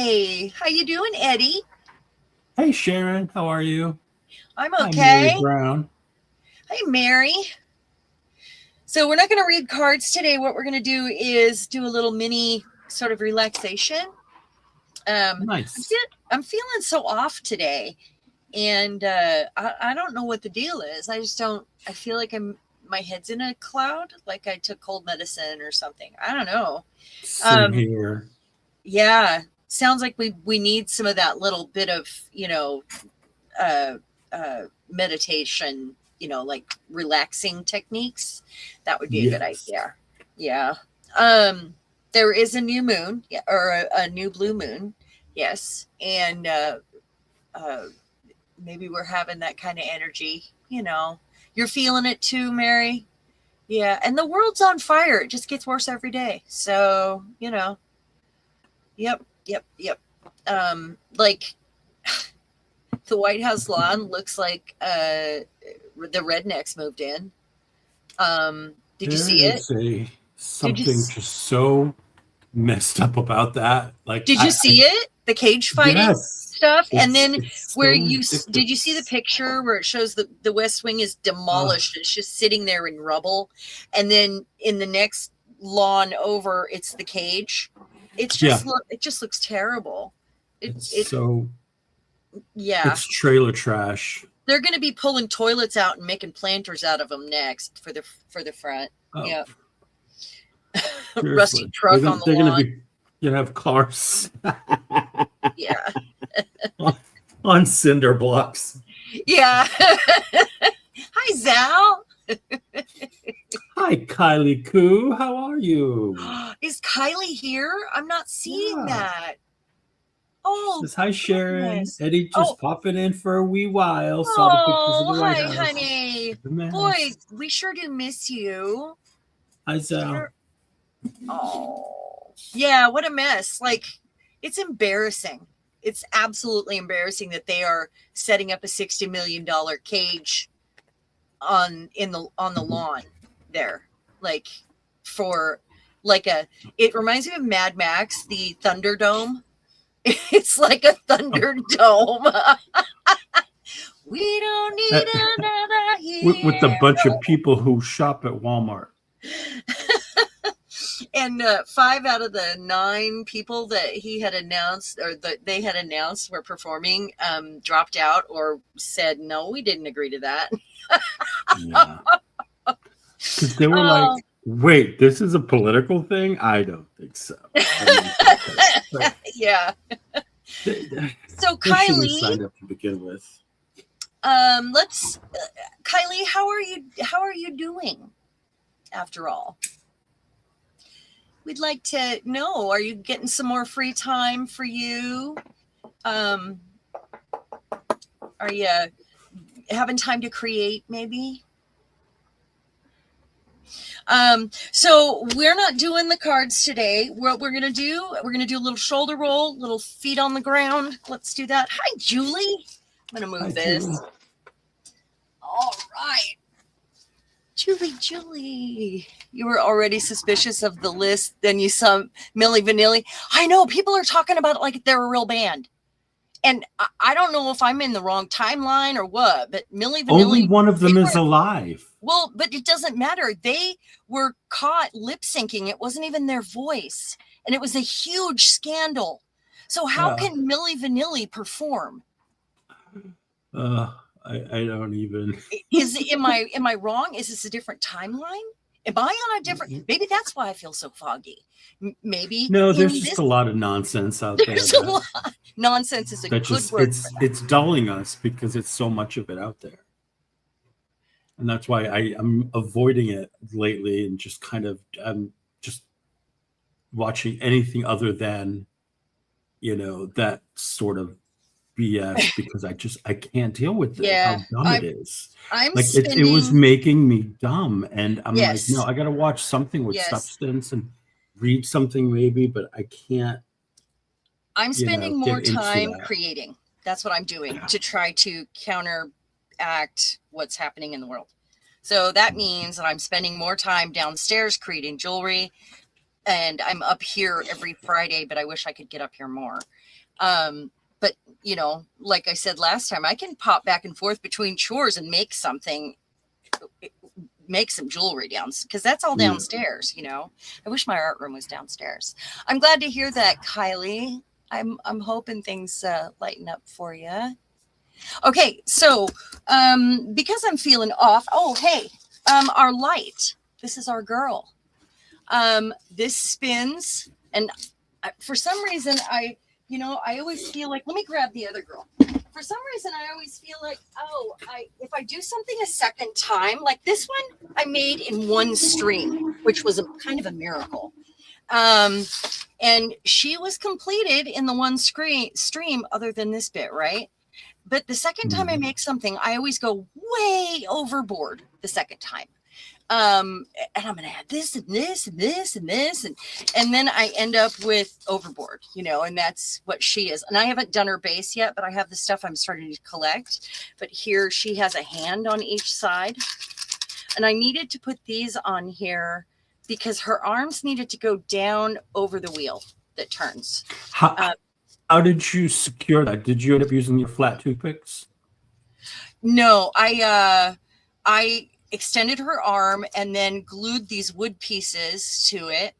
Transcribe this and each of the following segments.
Hi, how you doing, Eddie? Hey Sharon, how are you? I'm Hi Mary okay. Brown. Hey, Mary. So we're not going to read cards today. What we're going to do is do a little mini sort of relaxation. Um, I'm, Nice. feel, I'm feeling so off today, and I don't know what the deal is. I just don't. I feel like my head's in a cloud, like I took cold medicine or something. I don't know. Same Um, here. yeah, sounds like we need some of that little bit of uh, meditation, like relaxing techniques. That would be a good Yes. idea. Yeah. Um, there is a new moon, yeah, or a new blue moon. Yes. And uh, maybe we're having that kind of energy. You're feeling it too, Mary. Yeah. And the world's on fire. It just gets worse every day. So, yep, yep, yep. Like the White House lawn looks like the rednecks moved in. Did you There see it? is a Did you something just so messed up about that. Like did you I see it? The cage fighting yes. stuff, and It's then it's where so did you see the ridiculous. picture where it shows the West Wing is Uh, demolished? It's just sitting there in rubble, and then in the next lawn over, it's the cage. yeah, It just looks terrible. It it's it so yeah. it's trailer trash. They're going to be pulling toilets out and making planters out of them next for the front. Oh, Yeah. Rusty seriously. truck on the They're gonna lawn. be have cars Yeah. on cinder blocks. Yeah. Hi, Zal. Hi Kylie Koo, how are you? Is Kylie here? I'm not seeing Yeah. that. Oh, Says hi Sharon. goodness. Eddie Oh, just popping in for a wee while. Saw the pictures of the oh, White hi, House. honey. The Boy, mess. we sure do miss you. Hi Zal. Sure. Oh, yeah, what a mess. Like, it's embarrassing. It's absolutely embarrassing that they are setting up a $60 million cage on the lawn there. Like for like it reminds me of Mad Max, the Thunderdome. It's like a Thunderdome. We don't Uh, need another with a bunch of hero. people who shop at Walmart. And 5 out of the 9 people that he had announced or that they had announced were performing dropped out or said no, we didn't agree to that. Yeah. Because they were like, Oh. wait, this is a political thing? I don't think so. I mean, okay. But Yeah. they, So they shouldn't have Kylie, signed up to begin with. let's Kylie, how are you doing after all? We'd like to know, are you getting some more free time for you? Um, are you having time to create maybe? So we're not doing the cards today. What we're gonna do, we're gonna do a little shoulder roll, little feet on the ground. Let's do that. Hi, Julie. I'm gonna Hi move Julie. this. All right. Julie, you were already suspicious of the list. Then you saw Milli Vanilli. I know people are talking about it like they're a real band. And I don't know if I'm in the wrong timeline or what, but Milli Only Vanilli, one of they them is were, alive. well, but it doesn't matter. They were caught lip syncing. It wasn't even their voice. And it was a huge scandal. So how Yeah. can Milli Vanilli perform? Uh, I don't even. Am I wrong? Is this a different timeline? Am I on a different? Maybe that's why I feel so foggy. Maybe No, there's in just this, a lot of nonsense out there there's a lot. Nonsense is a that good just word for that. it's dulling us because it's so much of it out there. And that's why I'm avoiding it lately and just kind of I'm just watching anything other than that sort of BS because I can't deal with it Yeah, how dumb it I'm is. I'm Like it was spending. making me dumb, and I'm like, no, Yes, I got to watch something with yes. substance and read something maybe, but I can't I'm spending get more into time that. creating. That's what I'm doing to try to counteract what's happening in the world. So that means that I'm spending more time downstairs creating jewelry, and I'm up here every Friday, but I wish I could get up here more. But you know, like I said last time, I can pop back and forth between chores and make something, make some jewelry down, because that's all downstairs. You know, I wish my art room was downstairs. I'm glad to hear that, Kylie. I'm hoping things lighten up for you. Okay, so because I'm feeling off. Oh, hey, our light. This is our girl. This spins, and for some reason, I always feel like, let me grab the other girl. For some reason, I always feel like, if I do something a second time, like this one, I made in one stream, which was kind of a miracle. And she was completed in the one stream, other than this bit, right? But the second time I make something, I always go way overboard the second time. And I'm going to add this and this and this and this. And then I end up with overboard, you know, and that's what she is. And I haven't done her base yet, but I have the stuff I'm starting to collect. But here she has a hand on each side. And I needed to put these on here because her arms needed to go down over the wheel that turns. How did you secure that? Did you end up using your flat toothpicks? No, I extended her arm and then glued these wood pieces to it.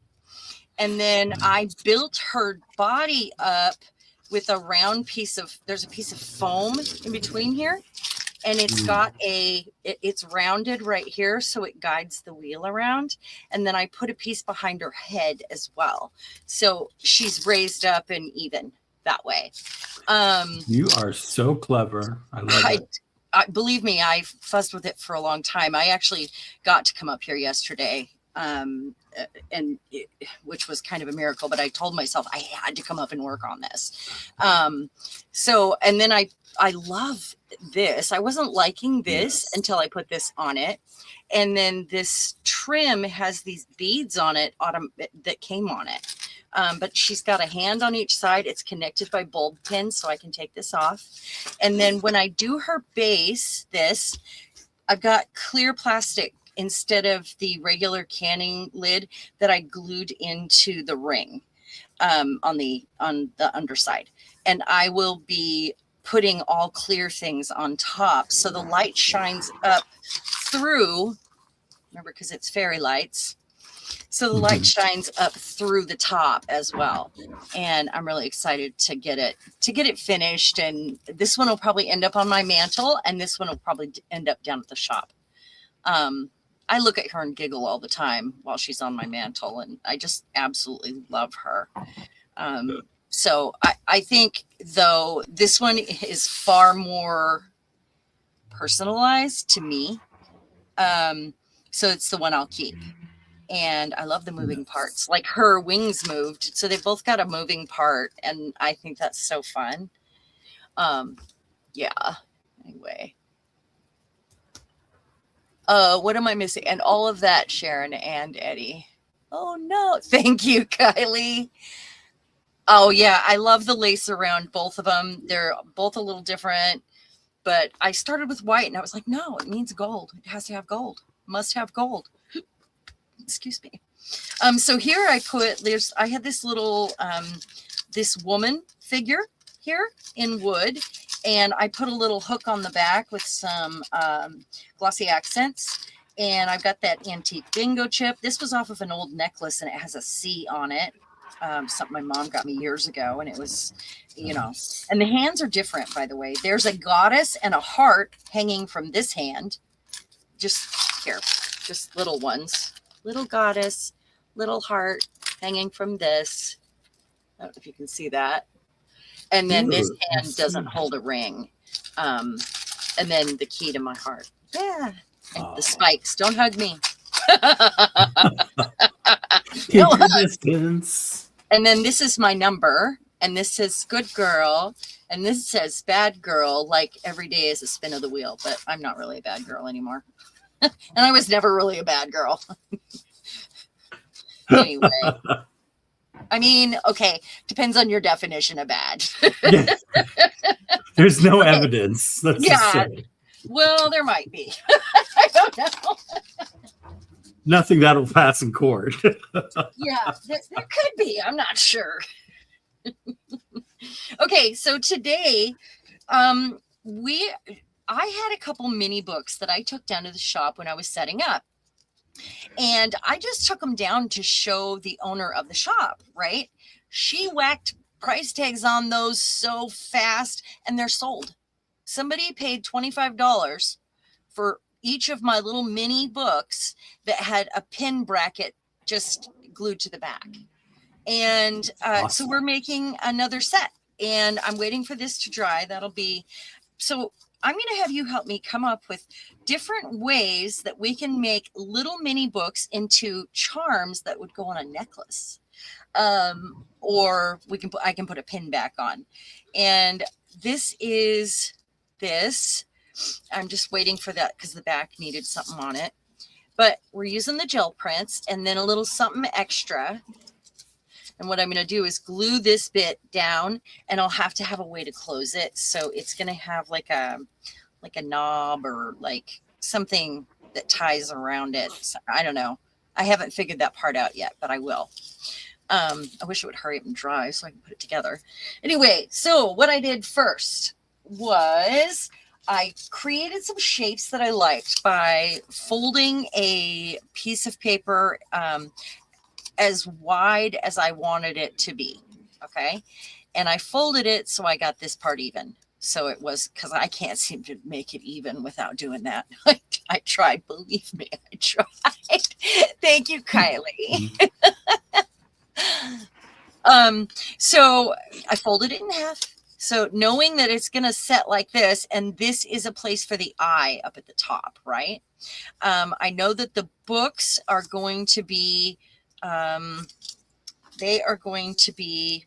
And then I built her body up with a round piece of, there's a piece of foam in between here. And it's got it's rounded right here, so it guides the wheel around. And then I put a piece behind her head as well. So she's raised up and even that way. You are so clever. I love it. Believe me, I fussed with it for a long time. I actually got to come up here yesterday, which was kind of a miracle, but I told myself I had to come up and work on this. And then I love this. I wasn't liking this until I put this on it. And then this trim has these beads on it that came on it. But she's got a hand on each side. It's connected by bulb pins, so I can take this off. And then when I do her base, I've got clear plastic instead of the regular canning lid that I glued into the ring on the underside. And I will be putting all clear things on top, so the light shines up through. Remember, because it's fairy lights. So the light shines up through the top as well. And I'm really excited to get it finished. And this one will probably end up on my mantle, and this one will probably end up down at the shop. I look at her and giggle all the time while she's on my mantle, and I just absolutely love her. So I think, though, this one is far more personalized to me. So it's the one I'll keep. And I love the moving parts. Like her wings moved. So they both got a moving part. And I think that's so fun. Yeah. Anyway. What am I missing? And all of that, Sharon and Eddie. Oh, no. Thank you, Kylie. Oh, yeah. I love the lace around both of them. They're both a little different. But I started with white and I was like, no, it means gold. It has to have gold. Must have gold. Excuse me. So here I had this little, this woman figure here in wood, and I put a little hook on the back with some glossy accents, and I've got that antique bingo chip. This was off of an old necklace, and it has a C on it. Something my mom got me years ago, and it was, you know, and the hands are different, by the way. There's a goddess and a heart hanging from this hand. Just here, just little ones. Little goddess, little heart hanging from this. I don't know if you can see that. And then this hand doesn't hold a ring. And then the key to my heart. Yeah. And the spikes. Don't hug me. Keep your distance. And then this is my number. And this says good girl. And this says bad girl. Like every day is a spin of the wheel. But I'm not really a bad girl anymore. And I was never really a bad girl. Anyway. I mean, okay. Depends on your definition of bad. Yeah. There's no evidence. Let's just say. Well, there might be. I don't know. Nothing that'll pass in court. Yeah, there could be. I'm not sure. Okay, so today, I had a couple mini books that I took down to the shop when I was setting up. And I just took them down to show the owner of the shop, right? She whacked price tags on those so fast and they're sold. Somebody paid $25 for each of my little mini books that had a pin bracket just glued to the back. And Awesome. So we're making another set and I'm waiting for this to dry. That'll be, so I'm going to have you help me come up with different ways that we can make little mini books into charms that would go on a necklace. Or I can put a pin back on. And this is this. I'm just waiting for that because the back needed something on it. But we're using the gel prints and then a little something extra. And what I'm going to do is glue this bit down and I'll have to have a way to close it. So it's going to have like a knob or like something that ties around it. So, I don't know. I haven't figured that part out yet, but I will. I wish it would hurry up and dry so I can put it together. Anyway, so what I did first was I created some shapes that I liked by folding a piece of paper as wide as I wanted it to be. Okay. And I folded it so I got this part even. So it was, because I can't seem to make it even without doing that. I tried, believe me, I tried. Thank you, Kylie. So I folded it in half. So knowing that it's going to set like this, and this is a place for the eye up at the top, right? I know that the books are going to be, they are going to be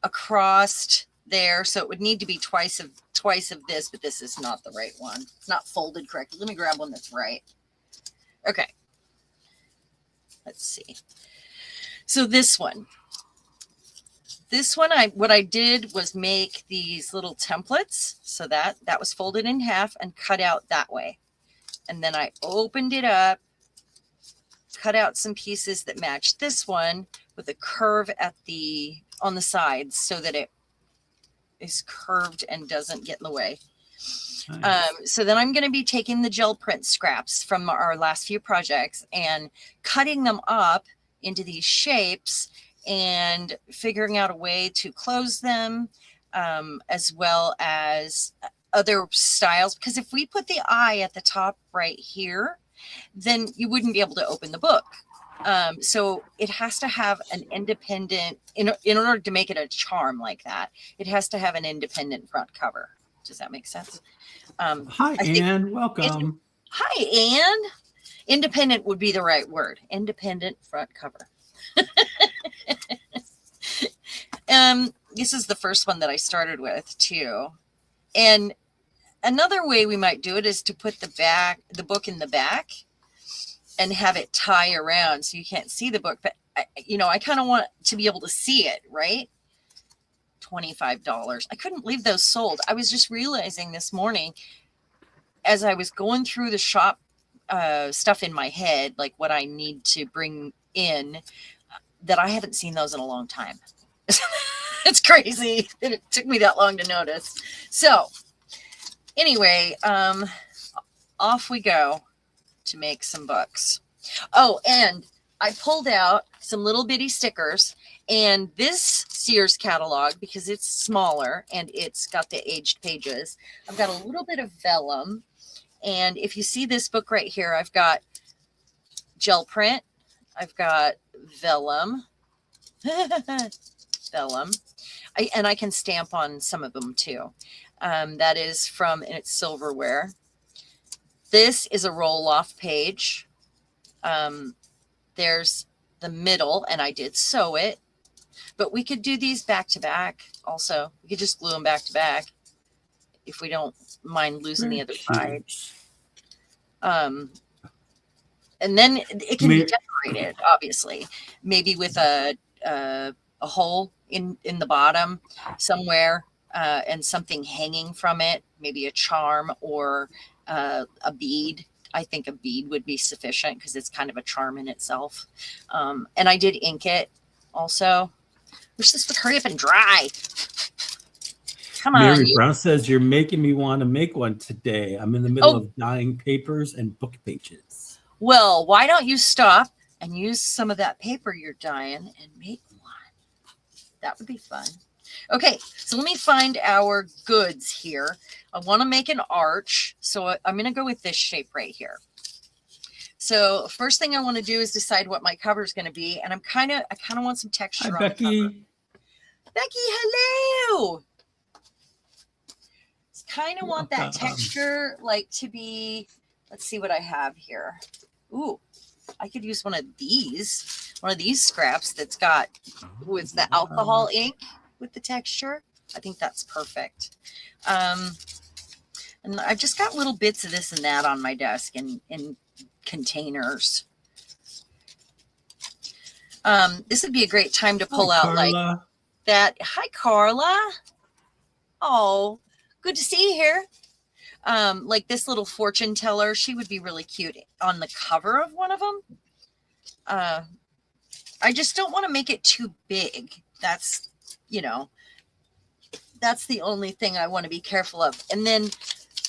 across there. So it would need to be twice of this, but this is not the right one. It's not folded correctly. Let me grab one that's right. Okay. Let's see. So this one, what I did was make these little templates so that was folded in half and cut out that way. And then I opened it up, cut out some pieces that matched this one with a curve on the sides so that it is curved and doesn't get in the way. Nice. So then I'm going to be taking the gel print scraps from our last few projects and cutting them up into these shapes and figuring out a way to close them, as well as other styles. Because if we put the eye at the top right here, then you wouldn't be able to open the book. So it has to have an independent, in order to make it a charm like that, it has to have an independent front cover. Does that make sense? Hi, Anne. Welcome. Hi, Anne. Independent would be the right word. Independent front cover. This is the first one that I started with too. And another way we might do it is to put the book in the back and have it tie around so you can't see the book. But I kind of want to be able to see it, right? $25. I couldn't leave those sold. I was just realizing this morning as I was going through the shop stuff in my head, like what I need to bring in, that I haven't seen those in a long time. It's crazy that it took me that long to notice. So anyway, off we go to make some books. Oh, and I pulled out some little bitty stickers, and this Sears catalog, because it's smaller and it's got the aged pages, I've got a little bit of vellum. And if you see this book right here, I've got gel print, I've got vellum, and I can stamp on some of them too. That is and it's silverware. This is a roll-off page. There's the middle, and I did sew it, but we could do these back to back also. We could just glue them back to back if we don't mind losing the other side. And then it can be decorated, obviously, maybe with a hole in the bottom somewhere, and something hanging from it, maybe a charm or a bead I think a bead would be sufficient because it's kind of a charm in itself. And I did ink it also. Wish this would hurry up and dry. Come on. Mary Brown says, you're making me want to make one today. I'm in the middle Oh. of dyeing papers and book pages. Well, why don't you stop and use some of that paper you're dyeing and make one? That would be fun. Okay, so let me find our goods here. I want to make an arch, so I'm going to go with this shape right here. So first thing I want to do is decide what my cover is going to be, and I kind of want some texture Hi, on the cover. Becky. Becky, hello. Kind of want that texture like to be, let's see what I have here. Ooh, I could use one of these scraps that's got with the alcohol ink with the texture. I think that's perfect. And I've just got little bits of this and that on my desk in containers. This would be a great time to pull out like that. Hi, Carla. Oh, good to see you here. Like this little fortune teller, she would be really cute on the cover of one of them. I just don't want to make it too big. That's, you know, that's the only thing I want to be careful of. And then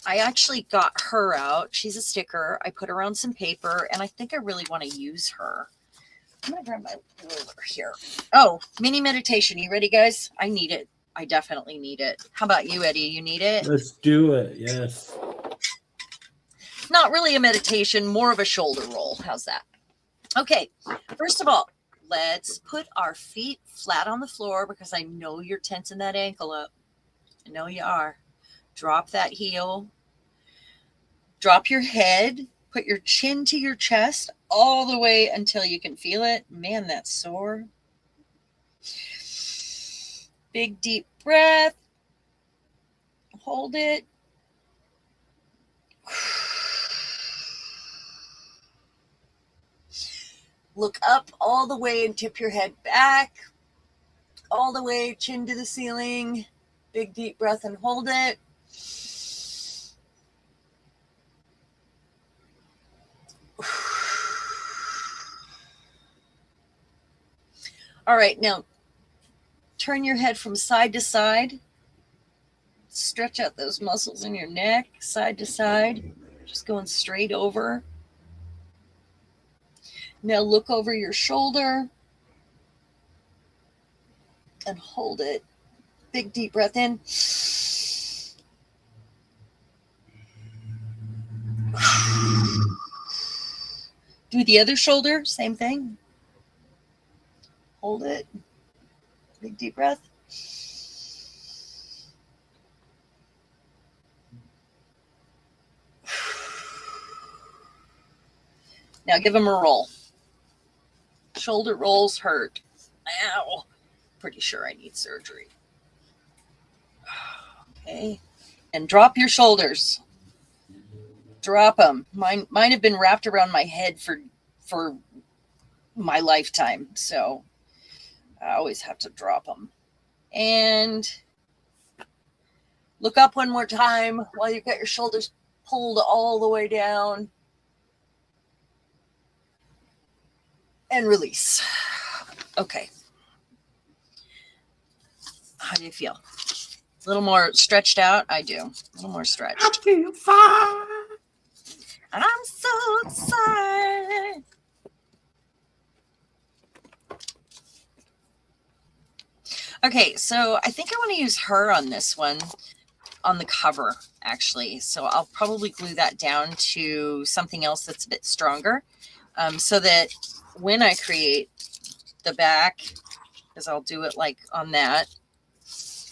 I actually got her out. She's a sticker. I put her on some paper, and I think I really want to use her. I'm going to grab my ruler here. Oh, mini meditation. You ready, guys? I need it. I definitely need it. How about you, Eddie? You need it? Let's do it. Yes. Not really a meditation, more of a shoulder roll. How's that? Okay. First of all, let's put our feet flat on the floor because I know you're tensing that ankle up. I know you are. Drop that heel. Drop your head. Put your chin to your chest all the way until you can feel it. Man, that's sore. Big, deep breath. Hold it. Look up all the way and tip your head back. All the way, chin to the ceiling. Big, deep breath and hold it. All right, now turn your head from side to side. Stretch out those muscles in your neck, side to side. Just going straight over. Now look over your shoulder and hold it. Big deep breath in. Do the other shoulder, same thing. Hold it. Big deep breath. Now give them a roll. Shoulder rolls hurt. Ow. Pretty sure I need surgery. Okay. And drop your shoulders. Drop them. Mine have been wrapped around my head for my lifetime. So I always have to drop them. And look up one more time while you've got your shoulders pulled all the way down. And release. Okay. How do you feel? A little more stretched out? I do. A little more stretched. I feel fine. And I'm so excited. Okay, so I think I want to use her on this one, on the cover, actually. So I'll probably glue that down to something else that's a bit stronger, so that when I create the back, because I'll do it like on that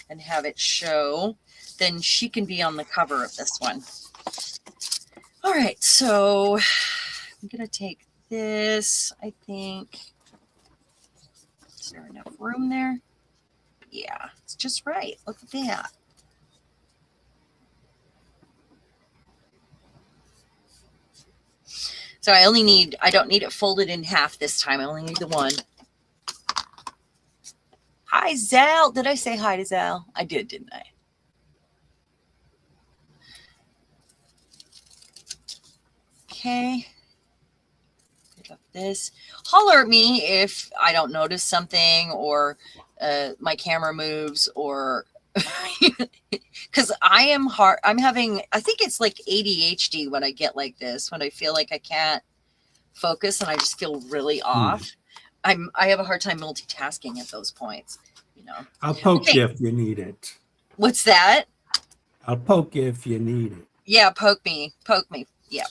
and have it show, then she can be on the cover of this one. All right, so I'm going to take this, I think. Is there enough room there? Yeah, it's just right. Look at that. So I don't need it folded in half this time. I only need the one. Hi, Zal. Did I say hi to Zal? I did, didn't I? Okay. Pick up this. Holler at me if I don't notice something or my camera moves or because I'm having, I think it's like ADHD when I get like this, when I feel like I can't focus and I just feel really off. I have a hard time multitasking at those points, you know. I'll poke you if you need it. What's that? I'll poke you if you need it. Yeah, poke me. Yeah.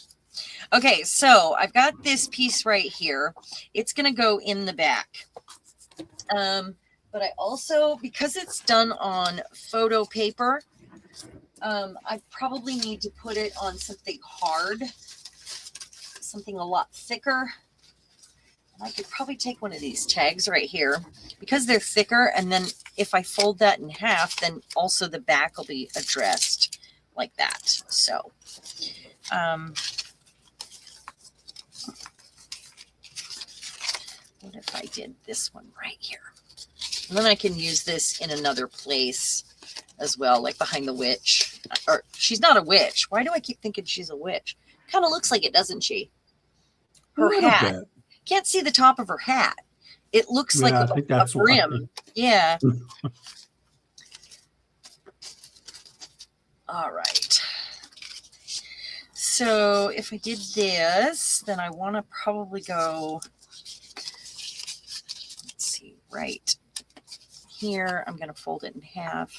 Okay, so I've got this piece right here. It's going to go in the back. But I also, because it's done on photo paper, I probably need to put it on something hard, something a lot thicker. I could probably take one of these tags right here because they're thicker. And then if I fold that in half, then also the back will be addressed like that. So, what if I did this one right here? And then I can use this in another place as well, like behind the witch. Or she's not a witch. Why do I keep thinking she's a witch? Kind of looks like it, doesn't she? Her hat. Can't see the top of her hat. It looks like a brim. Yeah. All right. So if I did this, then I want to probably go, let's see, right here. I'm going to fold it in half.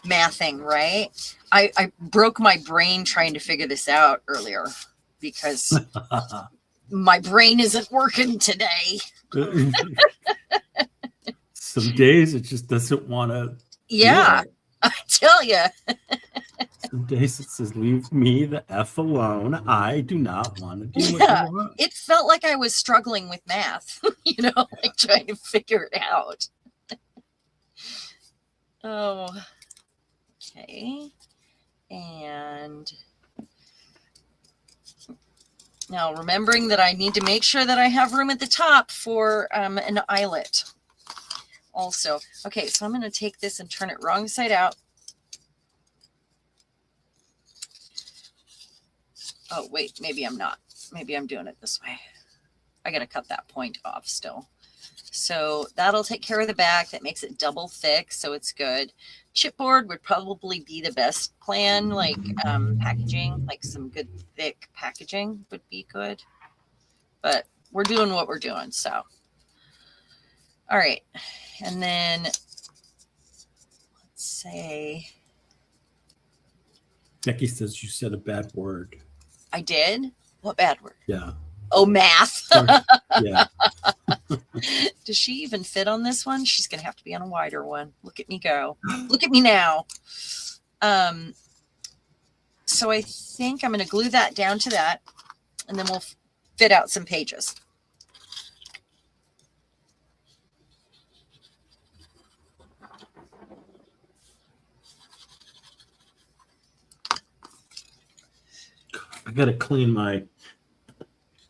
Mathing, right? I broke my brain trying to figure this out earlier because my brain isn't working today. Some days it just doesn't want to. Yeah, I tell you. Some days it says, leave me the F alone. I do not want to do what you want. It felt like I was struggling with math, you know, like trying to figure it out. Oh, okay. And now remembering that I need to make sure that I have room at the top for an eyelet also. Okay, so I'm going to take this and turn it wrong side out. Oh, wait, maybe I'm not. Maybe I'm doing it this way. I got to cut that point off still. So that'll take care of the back. That makes it double thick, so it's good. Chipboard would probably be the best plan, like packaging, like some good thick packaging would be good. But we're doing what we're doing, so. All right, and then let's say. Becky says you said a bad word. I did? What bad word? Yeah. Oh, math. Yeah. Does she even fit on this one? She's going to have to be on a wider one. Look at me go. Look at me now. So I think I'm going to glue that down to that, and then we'll fit out some pages. I got to clean my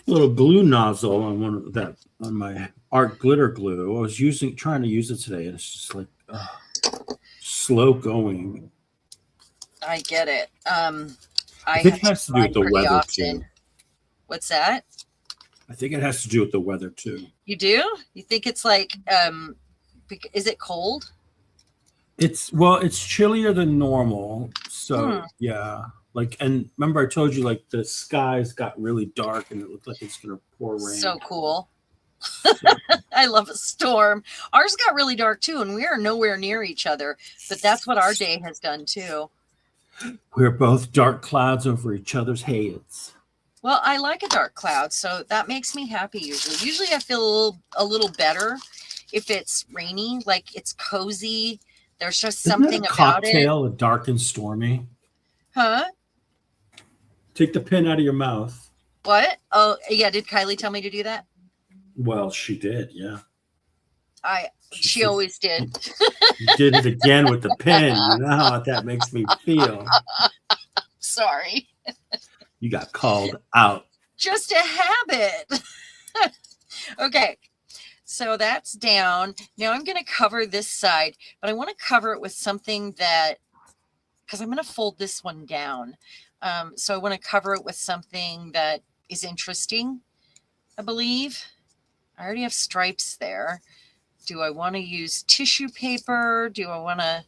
little glue nozzle on one of that on my art glitter glue. I was trying to use it today, and it's just like slow going. I get it. I think it has to do with the weather too. What's that? I think it has to do with the weather too. You do? You think it's like is it cold? It's chillier than normal. So yeah. Like, and remember I told you, like, the skies got really dark and it looked like it's going to pour rain. So cool. So. I love a storm. Ours got really dark too, and we are nowhere near each other, but that's what our day has done too. We're both dark clouds over each other's heads. Well, I like a dark cloud, so that makes me happy usually. Usually I feel a little better if it's rainy, like it's cozy. There's just something about it. Cocktail, a dark and stormy. Huh? Take the pin out of your mouth. What? Oh, yeah. Did Kylie tell me to do that? Well, she did, yeah. She always did. You did it again with the pin. You know how that makes me feel. Sorry. You got called out. Just a habit. Okay. So that's down. Now I'm going to cover this side, but I want to cover it with something that, because I'm going to fold this one down. So I want to cover it with something that is interesting, I believe. I already have stripes there. Do I want to use tissue paper? Do I want to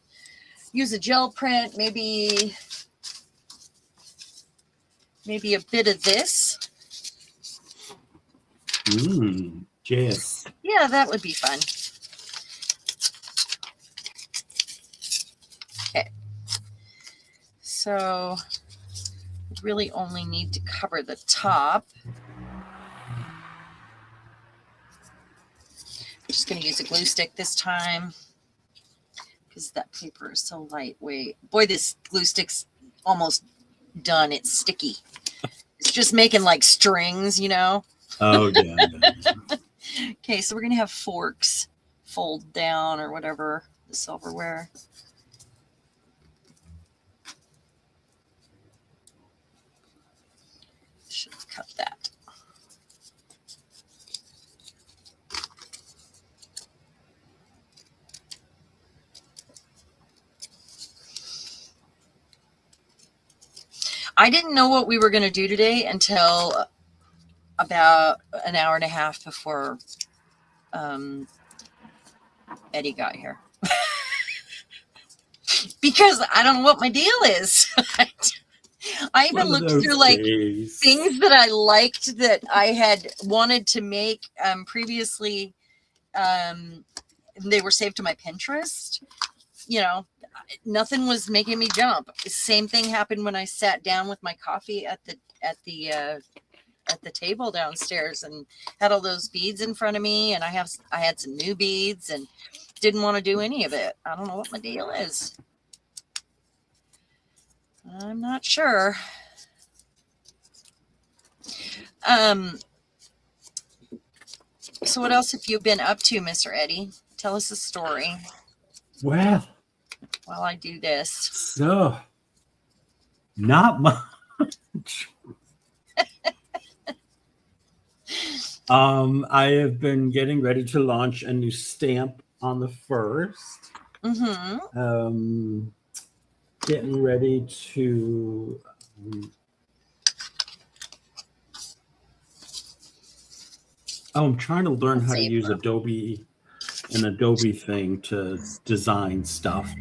use a gel print? Maybe a bit of this. Yes. Yeah, that would be fun. Okay. So I really only need to cover the top. I'm just going to use a glue stick this time because that paper is so lightweight. Boy, this glue stick's almost done. It's sticky. It's just making like strings, you know? Oh, yeah. Okay, so we're going to have forks fold down or whatever, the silverware. Should have cut that. I didn't know what we were going to do today until about an hour and a half before Eddie got here. Because I don't know what my deal is. I even looked through like things that I liked that I had wanted to make previously. They were saved to my Pinterest. You know, nothing was making me jump. The same thing happened when I sat down with my coffee at the table downstairs and had all those beads in front of me, and I had some new beads and didn't want to do any of it. I don't know what my deal is. I'm not sure. So what else have you been up to, Mr. Eddie? Tell us a story. Well, while I do this. So, not much. I have been getting ready to launch a new stamp on the 1st. Mm-hmm. Getting ready to I'm trying to learn how to use an Adobe thing to design stuff.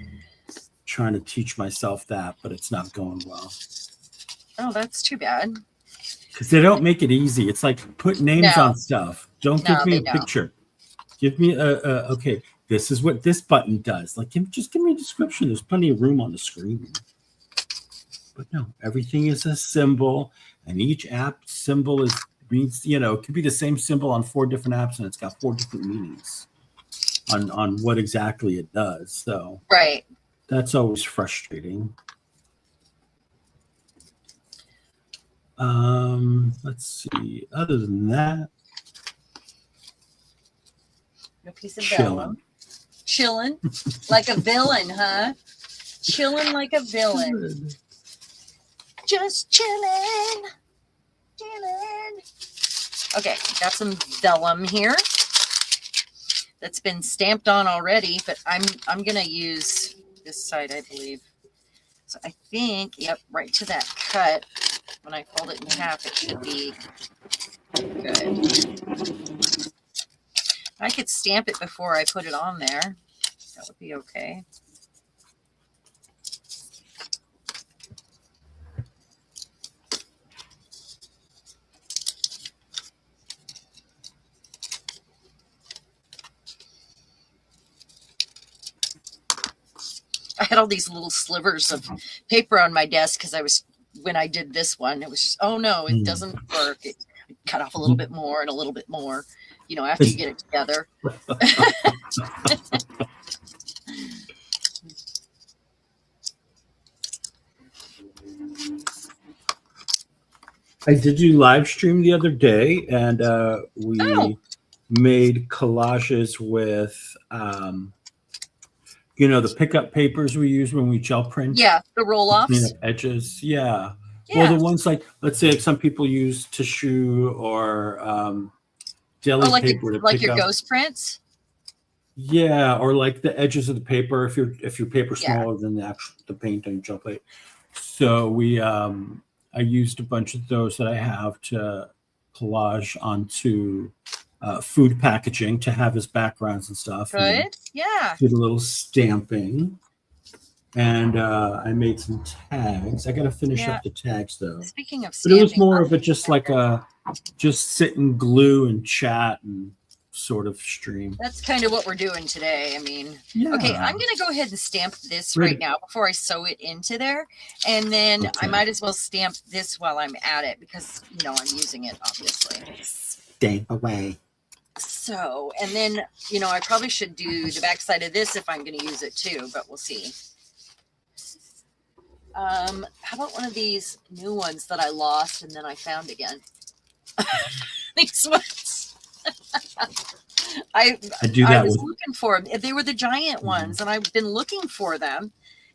Trying to teach myself that, but it's not going well. Oh, that's too bad. Because they don't make it easy. It's like put names on stuff. Don't give me a picture. Give me okay, this is what this button does. Like, just give me a description. There's plenty of room on the screen. But no, everything is a symbol, and each app symbol means, it could be the same symbol on 4 different apps, and it's got 4 different meanings on what exactly it does. So right. That's always frustrating. Let's see. Other than that, no piece of vellum. Chilling like a villain, huh? Chilling like a villain. Just chilling. Okay, got some vellum here that's been stamped on already, but I'm gonna use this side, I believe. So I think, yep, right to that cut. When I fold it in half, it should be good. I could stamp it before I put it on there. That would be okay. I had all these little slivers of paper on my desk because when I did this one, it was just, oh no, it doesn't work. It cut off a little bit more and a little bit more, after you get it together. I did do live stream the other day, and we made collages with the pickup papers we use when we gel print. Yeah, the roll-offs. Edges. Yeah. Well, the ones like, let's say, some people use tissue or deli Oh, like paper to like pick your up. ghost prints? Yeah, or like the edges of the paper if your paper's Yeah. smaller than the paint on your gel plate. So I used a bunch of those that I have to collage onto food packaging to have as backgrounds and stuff, and then Good. Yeah. did a little stamping. And I made some tags. I got to finish Yeah. up the tags though. Speaking of But it was stamping, more of it just like just sit and glue and chat and sort of stream. that's kind of what we're doing today. I mean, Yeah. okay, I'm going to go ahead and stamp this Ready. right now before I sew it into there. And then I Okay. might as well stamp this while I'm at it because, I'm using it, obviously. Stamp away. So, and then, I probably should do the backside of this if I'm going to use it too, but we'll see. How about one of these new ones that I lost and then I found again? These ones. I do that I was with looking for them. They were the giant ones, and I've been looking for them,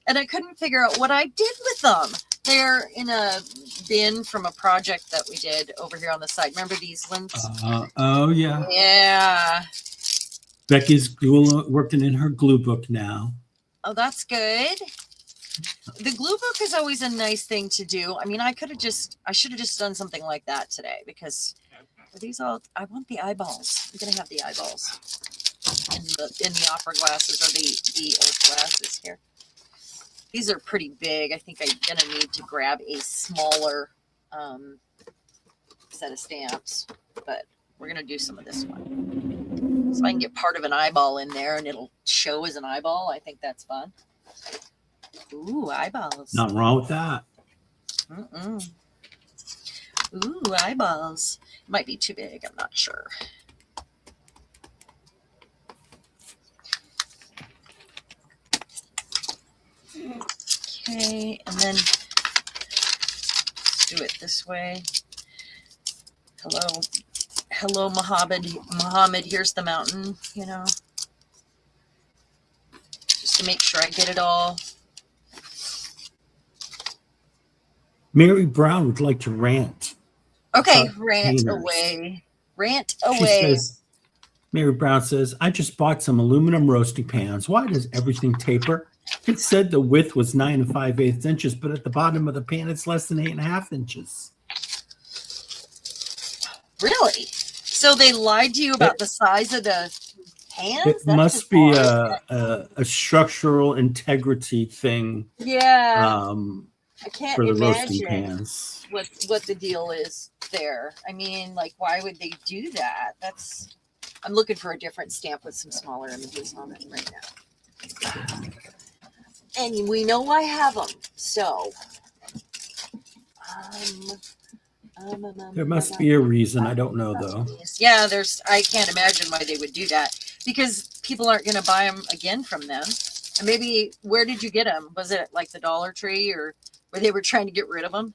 and I couldn't figure out what I did with them. They're in a bin from a project that we did over here on the side. Remember these ones? oh yeah. Yeah. Becky's working in her glue book now. Oh, that's good. The glue book is always a nice thing to do. I mean, I should have just done something like that today because are these all, I want the eyeballs. I'm going to have the eyeballs in the opera glasses or the old glasses here. These are pretty big. I think I'm going to need to grab a smaller set of stamps, but we're going to do some of this one. So I can get part of an eyeball in there and it'll show as an eyeball. I think that's fun. Ooh, eyeballs. Nothing wrong with that. Mm-mm. Ooh, eyeballs. Might be too big. I'm not sure. Okay, and then let's do it this way. Hello, Muhammad. Here's the mountain. Just to make sure I get it all. Mary Brown would like to rant. Okay, rant painters. away. Rant She away. says, Mary Brown says, I just bought some aluminum roasting pans. Why does everything taper? It said the width was 9 5/8 inches, but at the bottom of the pan, it's less than 8.5 inches. Really? So they lied to you about the size of the pans? It That's must be bizarre. a structural integrity thing Yeah. I can't for the roasting imagine pans. what the deal is there. I mean, like, why would they do that? I'm looking for a different stamp with some smaller images on it right now. And we know I have them, so. There must be a reason. I don't know, though. Yeah, I can't imagine why they would do that because people aren't going to buy them again from them. And maybe, where did you get them? Was it like the Dollar Tree or where they were trying to get rid of them?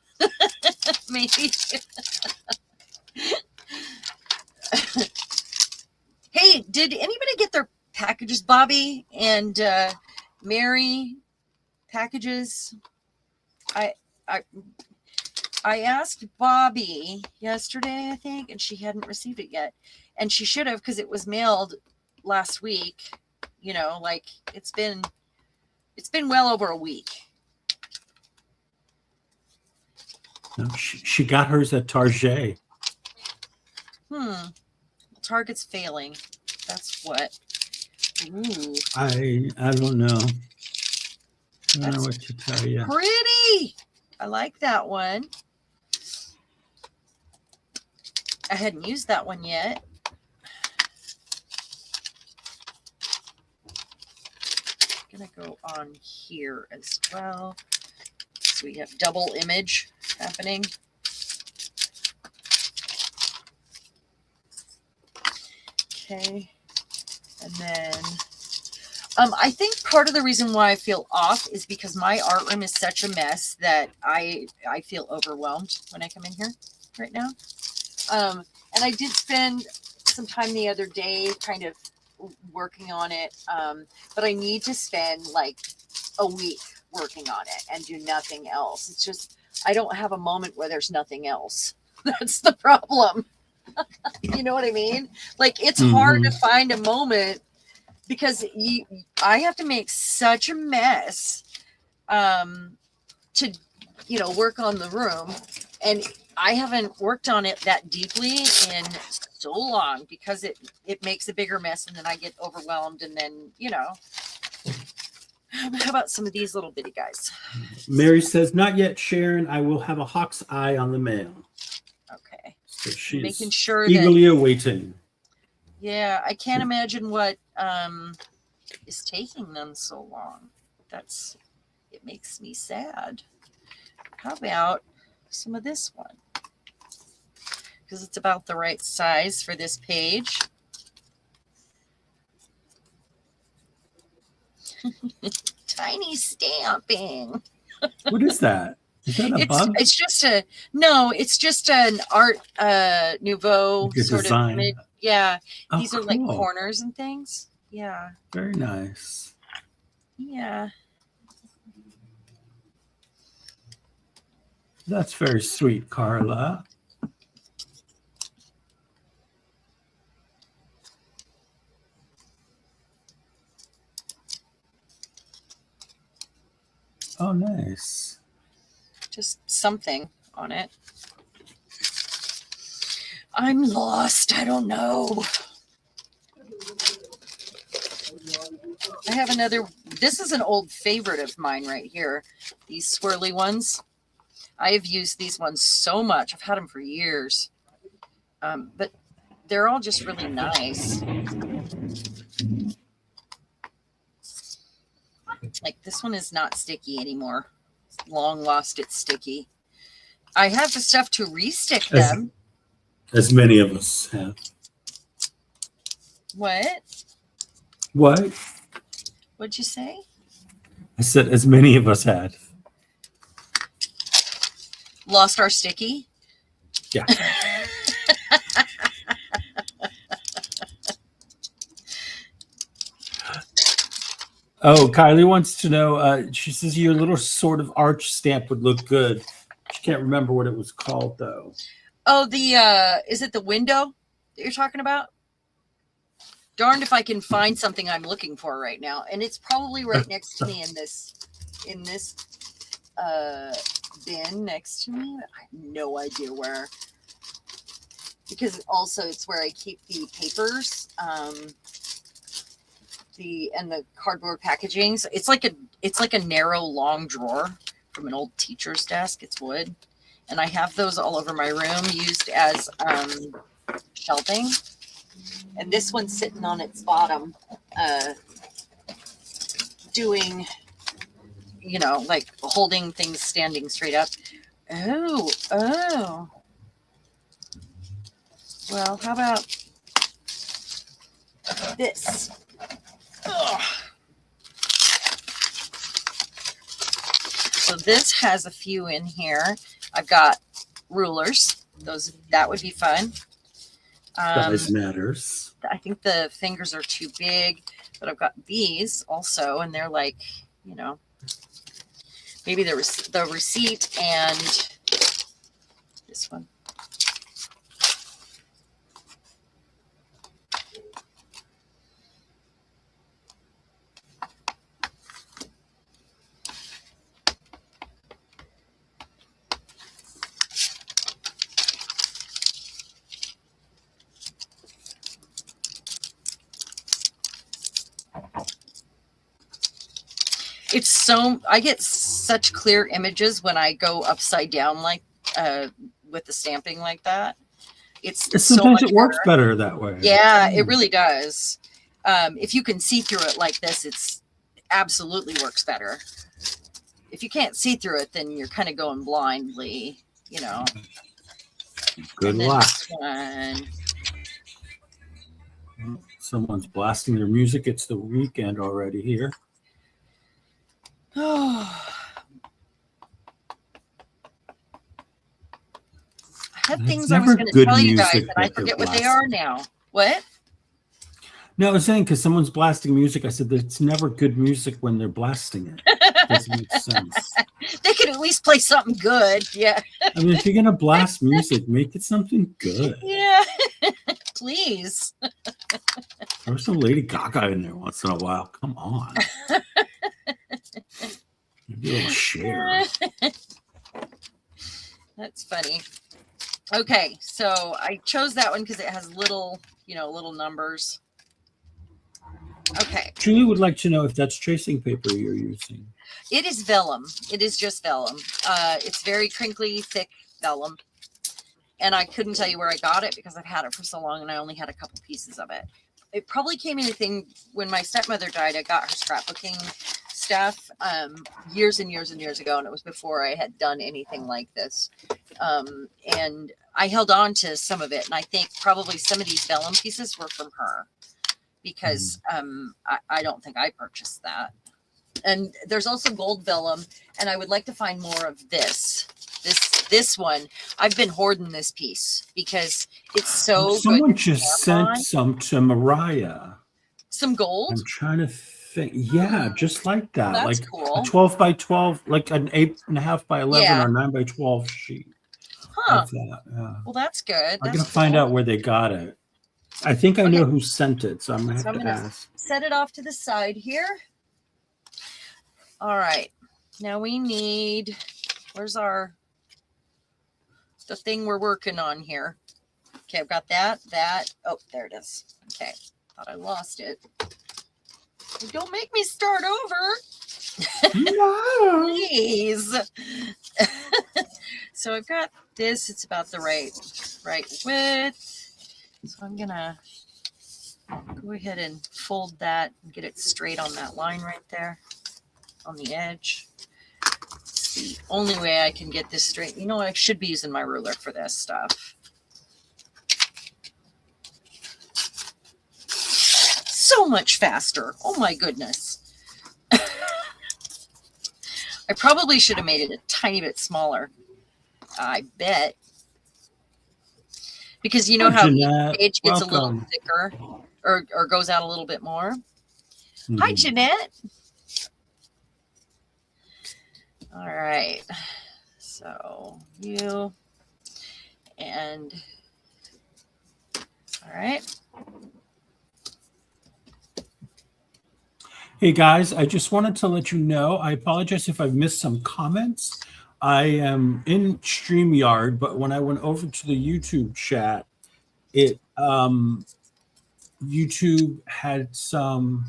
Maybe. Hey, did anybody get their packages, Bobby and Mary packages? I asked Bobby yesterday, I think, and she hadn't received it yet. And she should have because it was mailed last week. Like it's been well over a week. No, she got hers at Target. Target's failing. That's what. Ooh. I don't know. I don't know what to tell you. Pretty. I like that one. I hadn't used that one yet. I'm gonna go on here as well. So we have double image happening. Okay. And then I think part of the reason why I feel off is because my art room is such a mess that I feel overwhelmed when I come in here right now. And I did spend some time the other day kind of working on it. But I need to spend like a week working on it and do nothing else. It's just, I don't have a moment where there's nothing else. That's the problem. You know what I mean? Like it's hard to find a moment because I have to make such a mess to, work on the room. And I haven't worked on it that deeply in so long because it makes a bigger mess and then I get overwhelmed and then, how about some of these little bitty guys? Mary says, not yet, Sharon. I will have a hawk's eye on the mail. Okay. So she's making sure eagerly awaiting. Yeah, I can't imagine what is taking them so long. It makes me sad. How about some of this one? Because it's about the right size for this page. Tiny stamping. What is that? Is that a bug? It's just an art nouveau Like a sort design. of image. Yeah. Oh, These are like cool. corners and things. Yeah. Very nice. Yeah. That's very sweet, Carla. Oh, nice. Just something on it. I'm lost. I don't know. I have another. This is an old favorite of mine right here. These swirly ones. I have used these ones so much. I've had them for years. But they're all just really nice. Like this one is not sticky anymore. Long lost its sticky. I have the stuff to restick them. As many of us have. What? What? What'd you say? I said as many of us had. Lost our sticky? Yeah. Oh, Kylie wants to know, she says your little sort of arch stamp would look good. She can't remember what it was called, though. Oh, is it the window that you're talking about? Darned if I can find something I'm looking for right now. And it's probably right next to me in this bin next to me. I have no idea where. Because also it's where I keep the papers. And the cardboard packaging. So it's like a narrow, long drawer from an old teacher's desk. It's wood, and I have those all over my room, used as shelving. And this one's sitting on its bottom, doing, like holding things standing straight up. Oh. Well, how about this? Ugh. So this has a few in here. I've got rulers. That would be fun. Size matters. I think the fingers are too big, but I've got these also, and they're like, maybe the receipt and this one. I get such clear images when I go upside down with the stamping like that. Sometimes it works better that way. Yeah, it really does. If you can see through it like this, it's absolutely works better. If you can't see through it, then you're kind of going blindly, Good luck. One. Someone's blasting their music. It's the weekend already here. Oh. I had things I was going to tell you guys, and I forget what they are now. What? No, I was saying because someone's blasting music. I said it's never good music when they're blasting it. Doesn't make sense. They could at least play something good. Yeah. I mean, if you're going to blast music, make it something good. Yeah. Please. There's some Lady Gaga in there once in a while. Come on. Maybe a little share. That's funny. Okay, so I chose that one because it has little, little numbers. Okay. Julie would like to know if that's tracing paper you're using. It is vellum. It is just vellum. It's very crinkly, thick vellum. And I couldn't tell you where I got it because I've had it for so long and I only had a couple pieces of it. It probably came in a thing when my stepmother died. I got her scrapbooking stuff years and years and years ago. And it was before I had done anything like this. And I held on to some of it. And I think probably some of these vellum pieces were from her because I don't think I purchased that. And there's also gold vellum. And I would like to find more of this one. I've been hoarding this piece because it's so Someone good. just sent some to Mariah. Some gold? I'm trying to think. Yeah, just like that. That's like cool. a 12 by 12, like an 8.5 by 11 Yeah. or 9 by 12 sheet. Huh. Of that. Yeah. Well, that's good. I'm going to find out where they got it. I think I know who sent it, so I'm going to have to ask. Set it off to the side here. All right. Now we need, where's the thing we're working on here? Okay, I've got that. Oh, there it is. Okay, thought I lost it. Don't make me start over. No. Please. So I've got this. It's about the right width. So I'm gonna go ahead and fold that and get it straight on that line right there on the edge. It's the only way I can get this straight. You know, I should be using my ruler for this stuff. So much faster. Oh my goodness. I probably should have made it a tiny bit smaller. I bet. Because you know how each page gets a little thicker or goes out a little bit more. Mm-hmm. Hi, Jeanette. All right. So you and all right. Hey guys, I just wanted to let you know, I apologize if I've missed some comments. I am in StreamYard, but when I went over to the YouTube chat, YouTube had some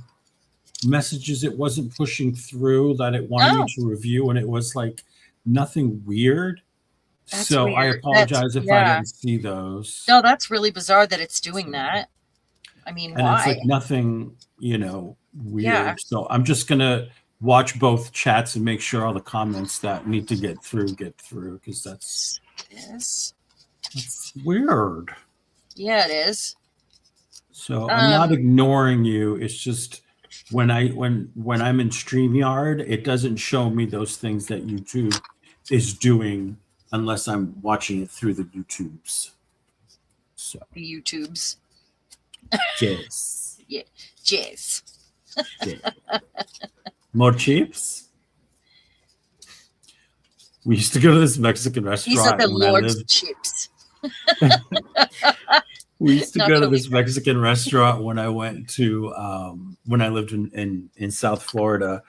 messages it wasn't pushing through that it wanted me to review, and it was like nothing weird. That's so weird. I apologize if I didn't see those. No, that's really bizarre that it's doing that. I mean, and why? It's like nothing, weird. Yeah. So I'm just gonna watch both chats and make sure all the comments that need to get through, because that's weird. Yeah, it is. So I'm not ignoring you. It's just when I'm in StreamYard, it doesn't show me those things that YouTube is doing unless I'm watching it through the YouTubes. So the YouTubes. Yes. Yeah. Yes. More chips? We used to go to this Mexican restaurant. These are the Lord's chips. We used to go to this Mexican restaurant when I went to when I lived in South Florida,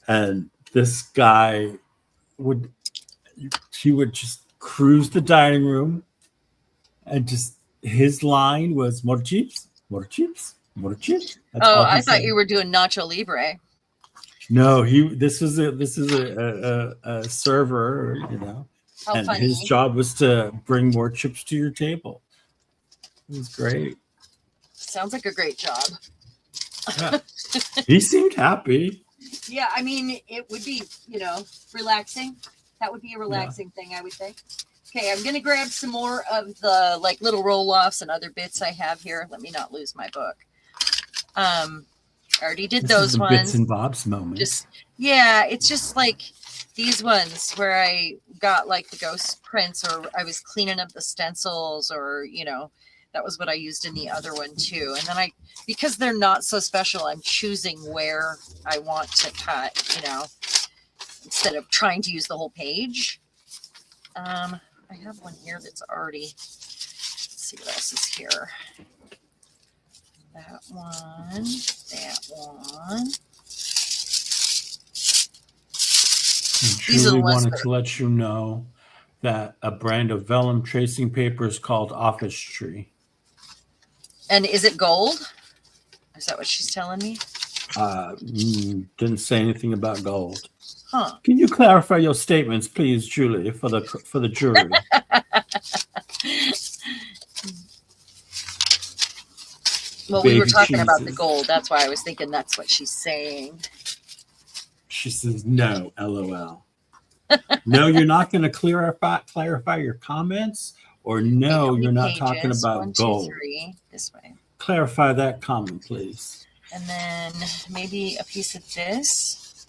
and this guy would just cruise the dining room, and just his line was more chips, more chips, more chips. I thought you were doing Nacho Libre. No, this is a server, How and funny. his job was to bring more chips to your table. It was great. Sounds like a great job. Yeah. He seemed happy. Yeah, I mean, it would be, relaxing. That would be a relaxing thing, I would think. Okay, I'm going to grab some more of the little roll-offs and other bits I have here. Let me not lose my book. I already did those ones. Bits and bobs moment. It's just like these ones where I got the ghost prints, or I was cleaning up the stencils, or, that was what I used in the other one too. And then because they're not so special, I'm choosing where I want to cut, instead of trying to use the whole page. I have one here that's already, let's see what else is here. That one. That one. And These are the Julie ones wanted that to let you know that a brand of vellum tracing paper is called Office Tree. And is it gold? Is that what she's telling me? Didn't say anything about gold. Huh. Can you clarify your statements, please, Julie, for the jury? Well, we were Baby talking about the cheeses. gold. That's why I was thinking that's what she's saying. She says, no, LOL. No, you're not going to clarify your comments, or no, How many you're not talking pages? about 1, 2, gold. 3. This way. Clarify that comment, please. And then maybe a piece of this,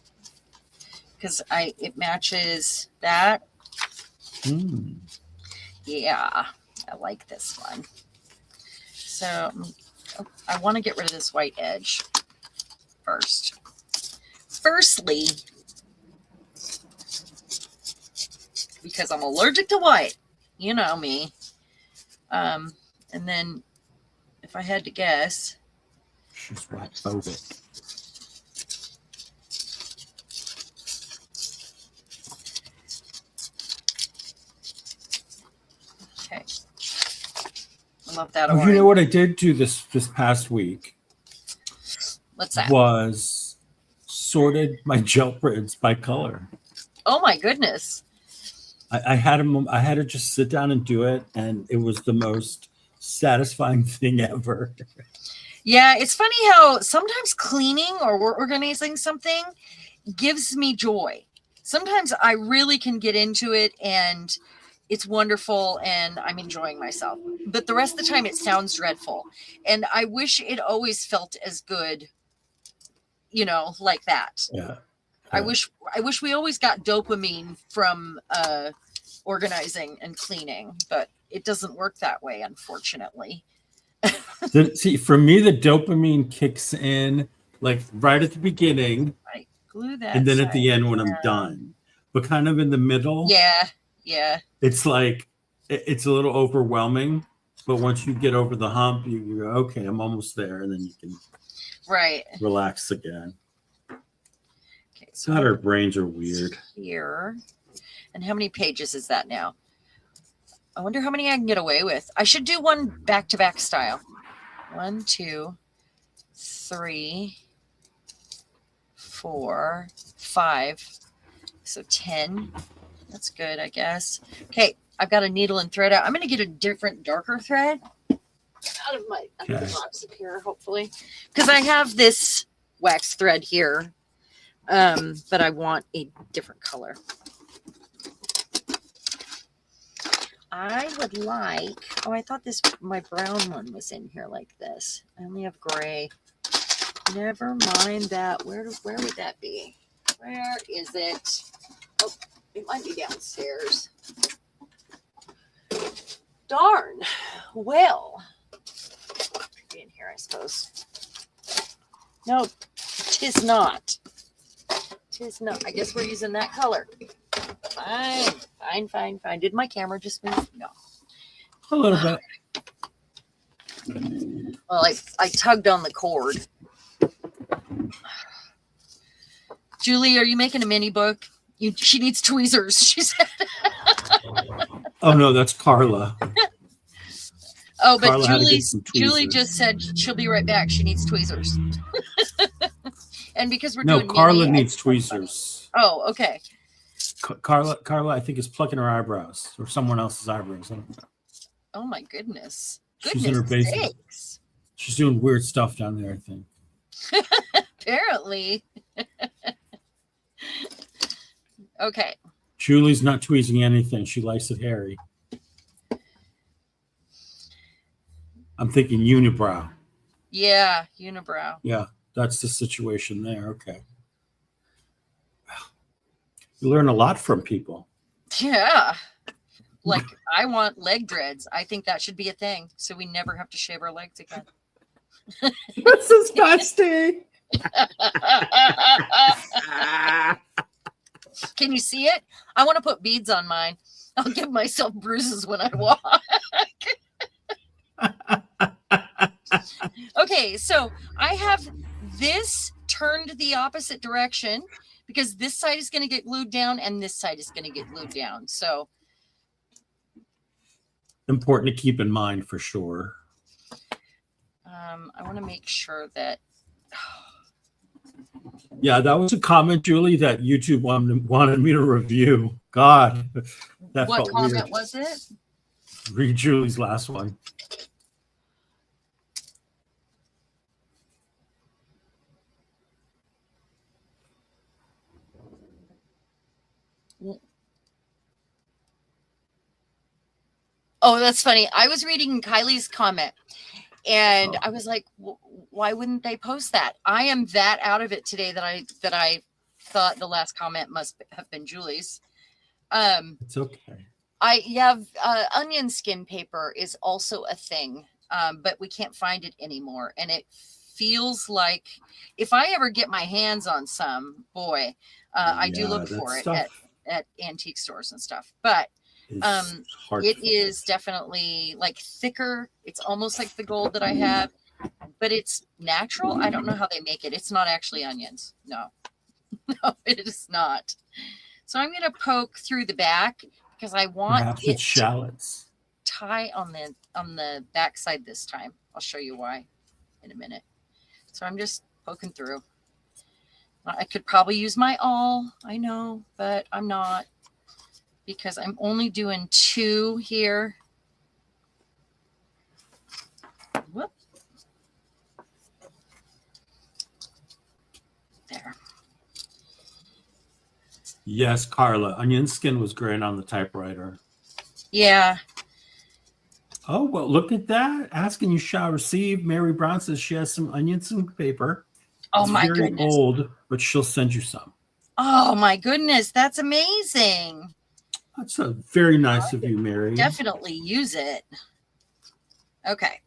because it matches that. Yeah, I like this one. So I want to get rid of this white edge first. Firstly, because I'm allergic to white. You know me. And then if I had to guess, She's white phobic. okay. I love that Oh, orange. you know what I did do this past week What's that? was sorted my gel prints by color. Oh my goodness. I had to just sit down and do it, and it was the most satisfying thing ever. Yeah, it's funny how sometimes cleaning or organizing something gives me joy. Sometimes I really can get into it and it's wonderful and I'm enjoying myself. But the rest of the time it sounds dreadful. And I wish it always felt as good, like that. Yeah. I wish we always got dopamine from organizing and cleaning, but it doesn't work that way, unfortunately. See, for me, the dopamine kicks in like right at the beginning, I glue that, and then at the end when down. I'm done. But kind of in the middle, yeah, it's like it's a little overwhelming. But once you get over the hump, you go, okay, I'm almost there, and then you can relax again. Okay, so God, our brains are weird. Here, and how many pages is that now? I wonder how many I can get away with. I should do one back-to-back style. 1, 2, 3, 4, 5. So 10. That's good, I guess. Okay, I've got a needle and thread out. I'm going to get a different, darker thread out of my box up here, hopefully. Because I have this wax thread here, but I want a different color. I would like, I thought my brown one was in here like this. I only have gray. Never mind that. Where would that be? Where is it? Oh, it might be downstairs. Darn. Well, be in here, I suppose. No, 'tis not. 'Tis not. I guess we're using that color. Fine. Did my camera just move? No. A little bit. Well, I tugged on the cord. Julie, are you making a mini book? She needs tweezers, she said. Oh no, that's Carla. Oh, but Carla had to get Julie some tweezers. just said she'll be right back. She needs tweezers. And because we're No, doing Carla mini, needs tweezers. Oh, okay. Carla, I think is plucking her eyebrows or someone else's eyebrows. I don't know. Oh my goodness. She's in her basement. Sakes. She's doing weird stuff down there, I think. Apparently. Okay. Julie's not tweezing anything. She likes it hairy. I'm thinking unibrow. Yeah, unibrow. Yeah, that's the situation there. Okay. You learn a lot from people. Yeah. Like, I want leg dreads. I think that should be a thing, so we never have to shave our legs again. That's disgusting. Can you see it? I want to put beads on mine. I'll give myself bruises when I walk. Okay, Okay, so I have this turned the opposite direction because this side is going to get glued down and this side is going to get glued down. So Important to keep in mind for sure. I want to make sure that. Yeah, that was a comment, Julie, that YouTube wanted me to review. God, that What felt comment weird. was it? Read Julie's last one. Oh, that's funny. I was reading Kylie's comment and I was like, why wouldn't they post that? I am that out of it today that I thought the last comment must have been Julie's. It's okay. Onion skin paper is also a thing, but we can't find it anymore. And it feels like if I ever get my hands on some, boy, I do look for it at antique stores and stuff. But it is definitely like thicker. It's almost like the gold that I have, but it's natural. I don't know how they make it. It's not actually onions. No, no, it is not. So I'm going to poke through the back because I want perhaps it's shallots. Tie on the back side this time. I'll show you why in a minute. So I'm just poking through. I could probably use my awl, I know, but I'm not because I'm only doing 2 here. Whoop. There. Yes, Carla. Onion skin was great on the typewriter. Yeah. Oh, well, look at that. Asking you shall receive. Mary Brown says she has some onion skin paper. Oh, it's my very goodness. old, but she'll send you some. Oh, my goodness. That's amazing. That's a very nice of you, Mary. Definitely use it. Okay.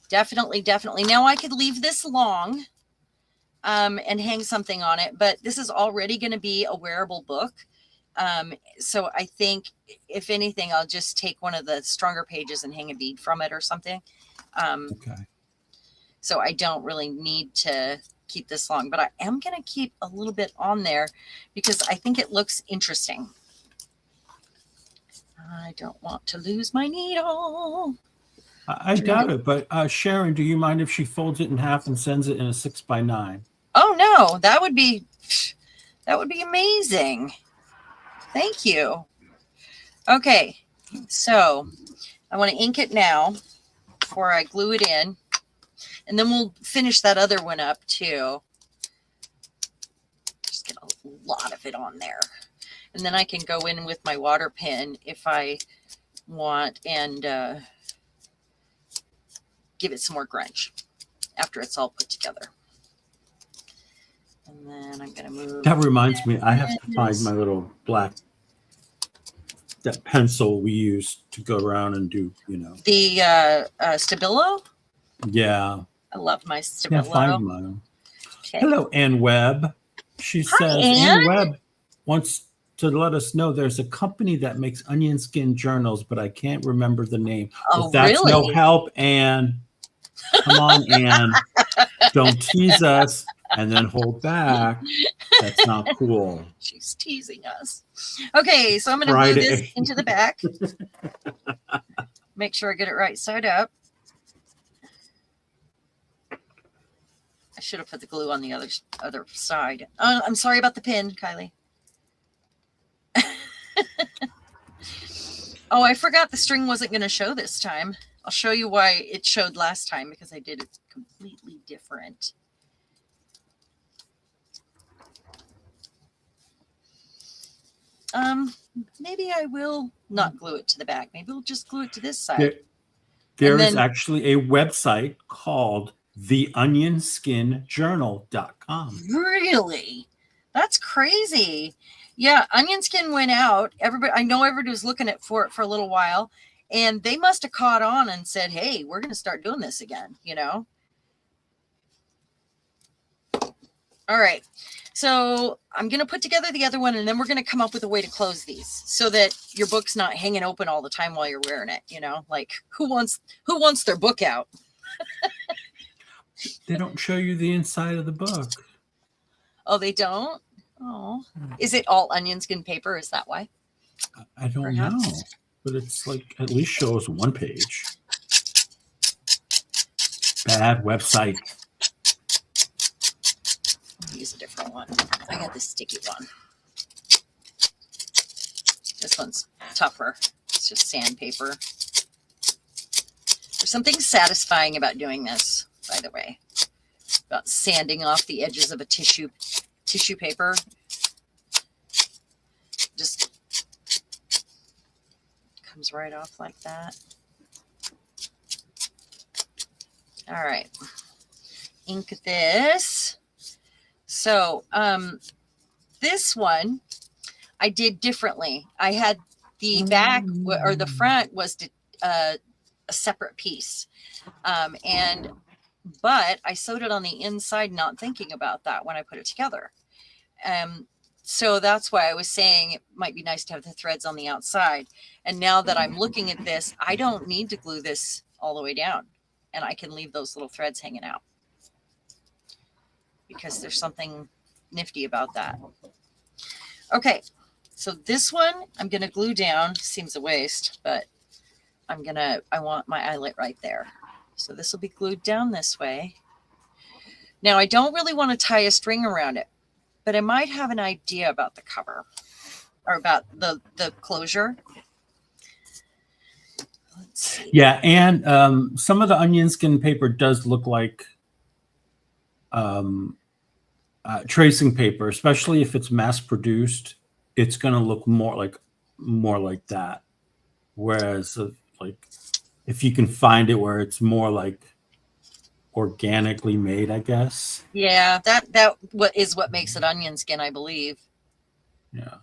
Definitely. Now I could leave this long and hang something on it, but this is already going to be a wearable book. So I think if anything, I'll just take one of the stronger pages and hang a bead from it or something. Okay. So I don't really need to keep this long, but I am going to keep a little bit on there because I think it looks interesting. I don't want to lose my needle. I doubt it, but Sharon, do you mind if she folds it in half and sends it in a 6x9? Oh no, that would be amazing. Thank you. Okay, so I want to ink it now before I glue it in, and then we'll finish that other one up too. Just get a lot of it on there. And then I can go in with my water pen if I want and give it some more grunge after it's all put together. And then I'm going to move. That reminds me, I have to find my little black, that pencil we use to go around and do, The Stabilo? Yeah. I love my Stabilo. Can't find mine. Okay. Hello, Ann Webb. She says, Ann Webb wants to let us know there's a company that makes onion skin journals, but I can't remember the name. Oh, if that's really? no help, Ann. Come on, Ann. Don't tease us and then hold back. That's not cool. She's teasing us. Okay, so I'm going to glue this into the back. Make sure I get it right side up. I should have put the glue on the other side. I'm sorry about the pin, Kylie. Oh, I forgot the string wasn't going to show this time. I'll show you why it showed last time because I did it completely different. Maybe I will not glue it to the back. Maybe we'll just glue it to this side. There is actually a website called theonionskinjournal.com. Really? That's crazy. Yeah, Onion Skin went out. I know everybody was looking for it for a little while, and they must have caught on and said, hey, we're going to start doing this again, All right. So I'm going to put together the other one, and then we're going to come up with a way to close these so that your book's not hanging open all the time while you're wearing it. Like who wants their book out? They don't show you the inside of the book. Oh, they don't? Oh. Is it all onion skin paper? Is that why? I don't Perhaps. know, but it's like at least shows one page. Bad website. I'll use a different one. I got the sticky one. This one's tougher. It's just sandpaper. There's something satisfying about doing this, by the way. About sanding off the edges of a tissue paper. Just comes right off like that. All right. Ink this. So this one I did differently. I had the back or the front was a separate piece. But I sewed it on the inside, not thinking about that when I put it together. So that's why I was saying it might be nice to have the threads on the outside. And now that I'm looking at this, I don't need to glue this all the way down. And I can leave those little threads hanging out. Because there's something nifty about that. Okay, so this one I'm going to glue down. Seems a waste, but I want my eyelet right there. So this will be glued down this way. Now I don't really want to tie a string around it, but I might have an idea about the cover or about the closure. Let's see. Yeah, and some of the onion skin paper does look like tracing paper, especially if it's mass produced. It's going to look more like that. Whereas, like, if you can find it where it's more like organically made, I guess. Yeah, that what makes it onion skin, I believe. Yeah.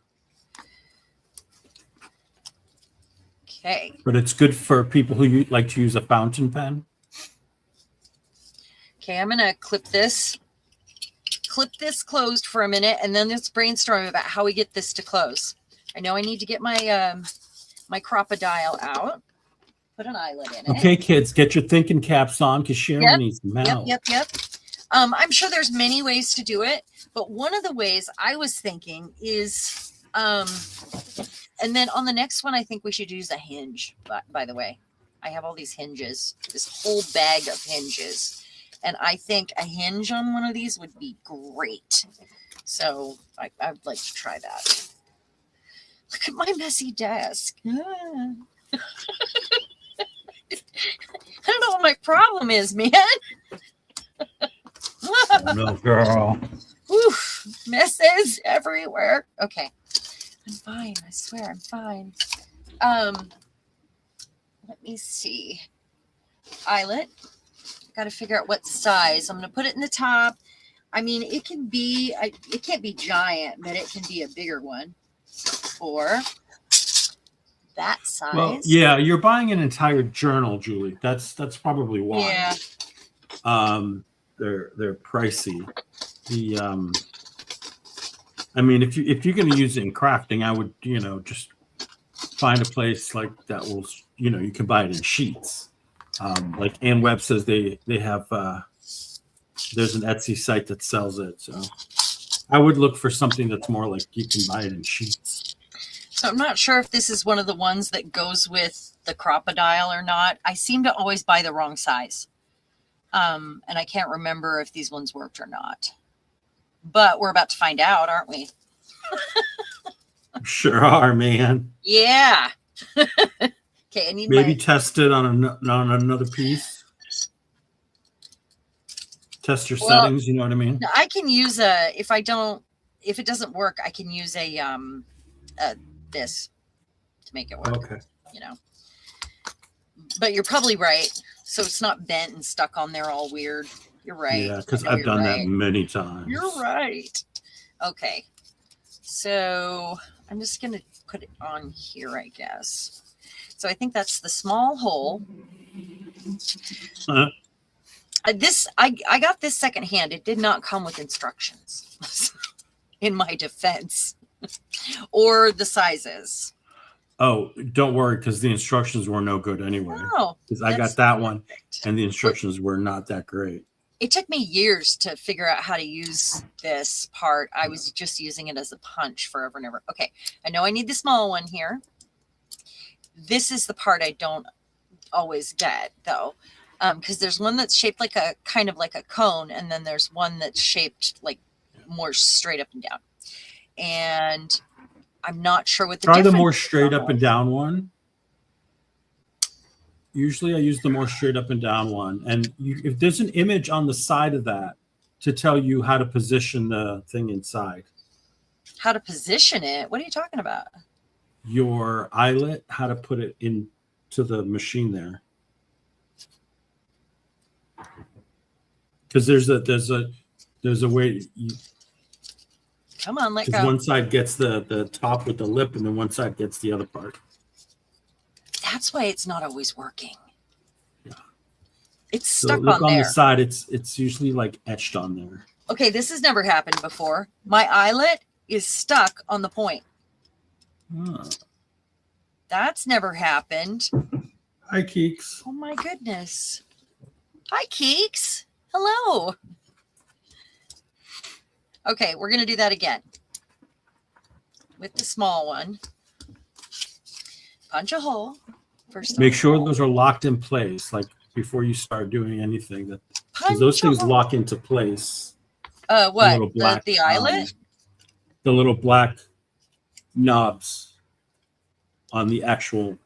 Okay. But it's good for people who like to use a fountain pen. Okay, I'm gonna clip this closed for a minute, and then let's brainstorm about how we get this to close. I know I need to get my my Crop-A-Dial out. Put an eyelet in it. Okay, kids, get your thinking caps on because Sharon needs them out. Yep. I'm sure there's many ways to do it, but one of the ways I was thinking is, and then on the next one, I think we should use a hinge. By the way, I have all these hinges, this whole bag of hinges. And I think a hinge on one of these would be great. So I'd like to try that. Look at my messy desk. I don't know what my problem is, man. No, girl. Oof, messes everywhere. Okay. I'm fine. I swear I'm fine. Let me see. Eyelet. Got to figure out what size. I'm going to put it in the top. I mean, it can be, it can't be giant, but it can be a bigger one for that size. Well, yeah, you're buying an entire journal, Julie. That's probably why. Yeah. They're pricey. I mean, if you're going to use it in crafting, I would, just find a place like that will, you can buy it in sheets. Like Ann Webb says they have there's an Etsy site that sells it. So I would look for something that's more like you can buy it in sheets. So I'm not sure if this is one of the ones that goes with the Crop-A-Dial or not. I seem to always buy the wrong size. And I can't remember if these ones worked or not. But we're about to find out, aren't we? Sure are, man. Yeah. Okay, I need maybe test it on another piece. Test your settings, you know what I mean? I can use if it doesn't work, I can use this to make it work. Okay. But you're probably right. So it's not bent and stuck on there all weird. You're right. Yeah, because I've done that many times. You're right. Okay. So I'm just going to put it on here, I guess. So I think that's the small hole. I got this secondhand. It did not come with instructions in my defense or the sizes. Oh, don't worry, because the instructions were no good anyway. Oh, because I got that one and the instructions were not that great. It took me years to figure out how to use this part. I was just using it as a punch forever and ever. Okay, I know I need the small one here. This is the part I don't always get though, because there's one that's shaped like a kind of like a cone, and then there's one that's shaped like more straight up and down. And I'm not sure what the Try the difference more is straight on up and those. down one. Usually I use the more straight up and down one. And if there's an image on the side of that to tell you how to position the thing inside. How to position it? What are you talking about? Your eyelet, how to put it into the machine there. Because there's a way you, Come on, let because go. one side gets the top with the lip and then one side gets the other part. That's why it's not always working. Yeah. It's So stuck look on on there. the side, it's usually like etched on there. Okay, this has never happened before. My eyelet is stuck on the point. Ah. That's never happened. Hi, Keeks. Oh my goodness. Hi, Keeks. Hello. Okay, we're going to do that again. With the small one. Punch a hole. First Make sure those are locked in place, like before you start doing anything. Because those things lock into place. What? The eyelet? The little black knobs on the actual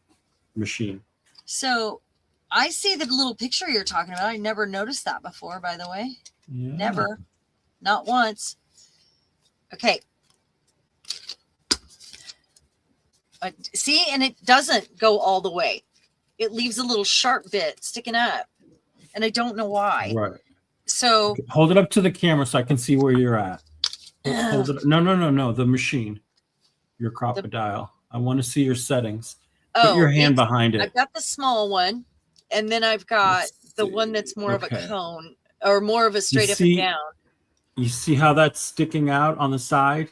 machine. So I see the little picture you're talking about. I never noticed that before, by the way. Yeah. Never. Not once. Okay. See, and it doesn't go all the way. It leaves a little sharp bit sticking up. And I don't know why. Right. So Hold it up to the camera so I can see where you're at. Hold it. No. The machine. Your crocodile. I want to see your settings. Put your hand behind it. I've got the small one, and then I've got the one that's more of a cone or more of a straight up and down. You see how that's sticking out on the side?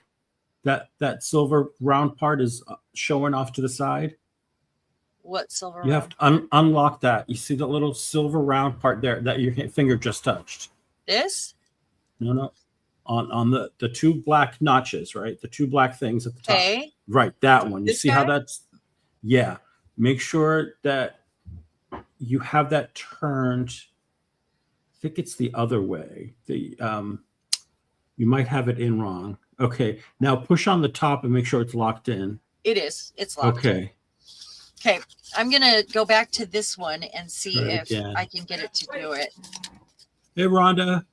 That silver round part is showing off to the side. What silver? You have to unlock that. You see the little silver round part there that your finger just touched. This? No. On the two black notches, right? The two black things at the top. Okay. Right, that one. You This see guy? how that's, yeah. Make sure that you have that turned. I think it's the other way. You might have it in wrong. Okay, now push on the top and make sure it's locked in. It is. It's locked. Okay. Okay, I'm gonna go back to this one and see Try if again. I can get it to do it. Hey, Rhonda.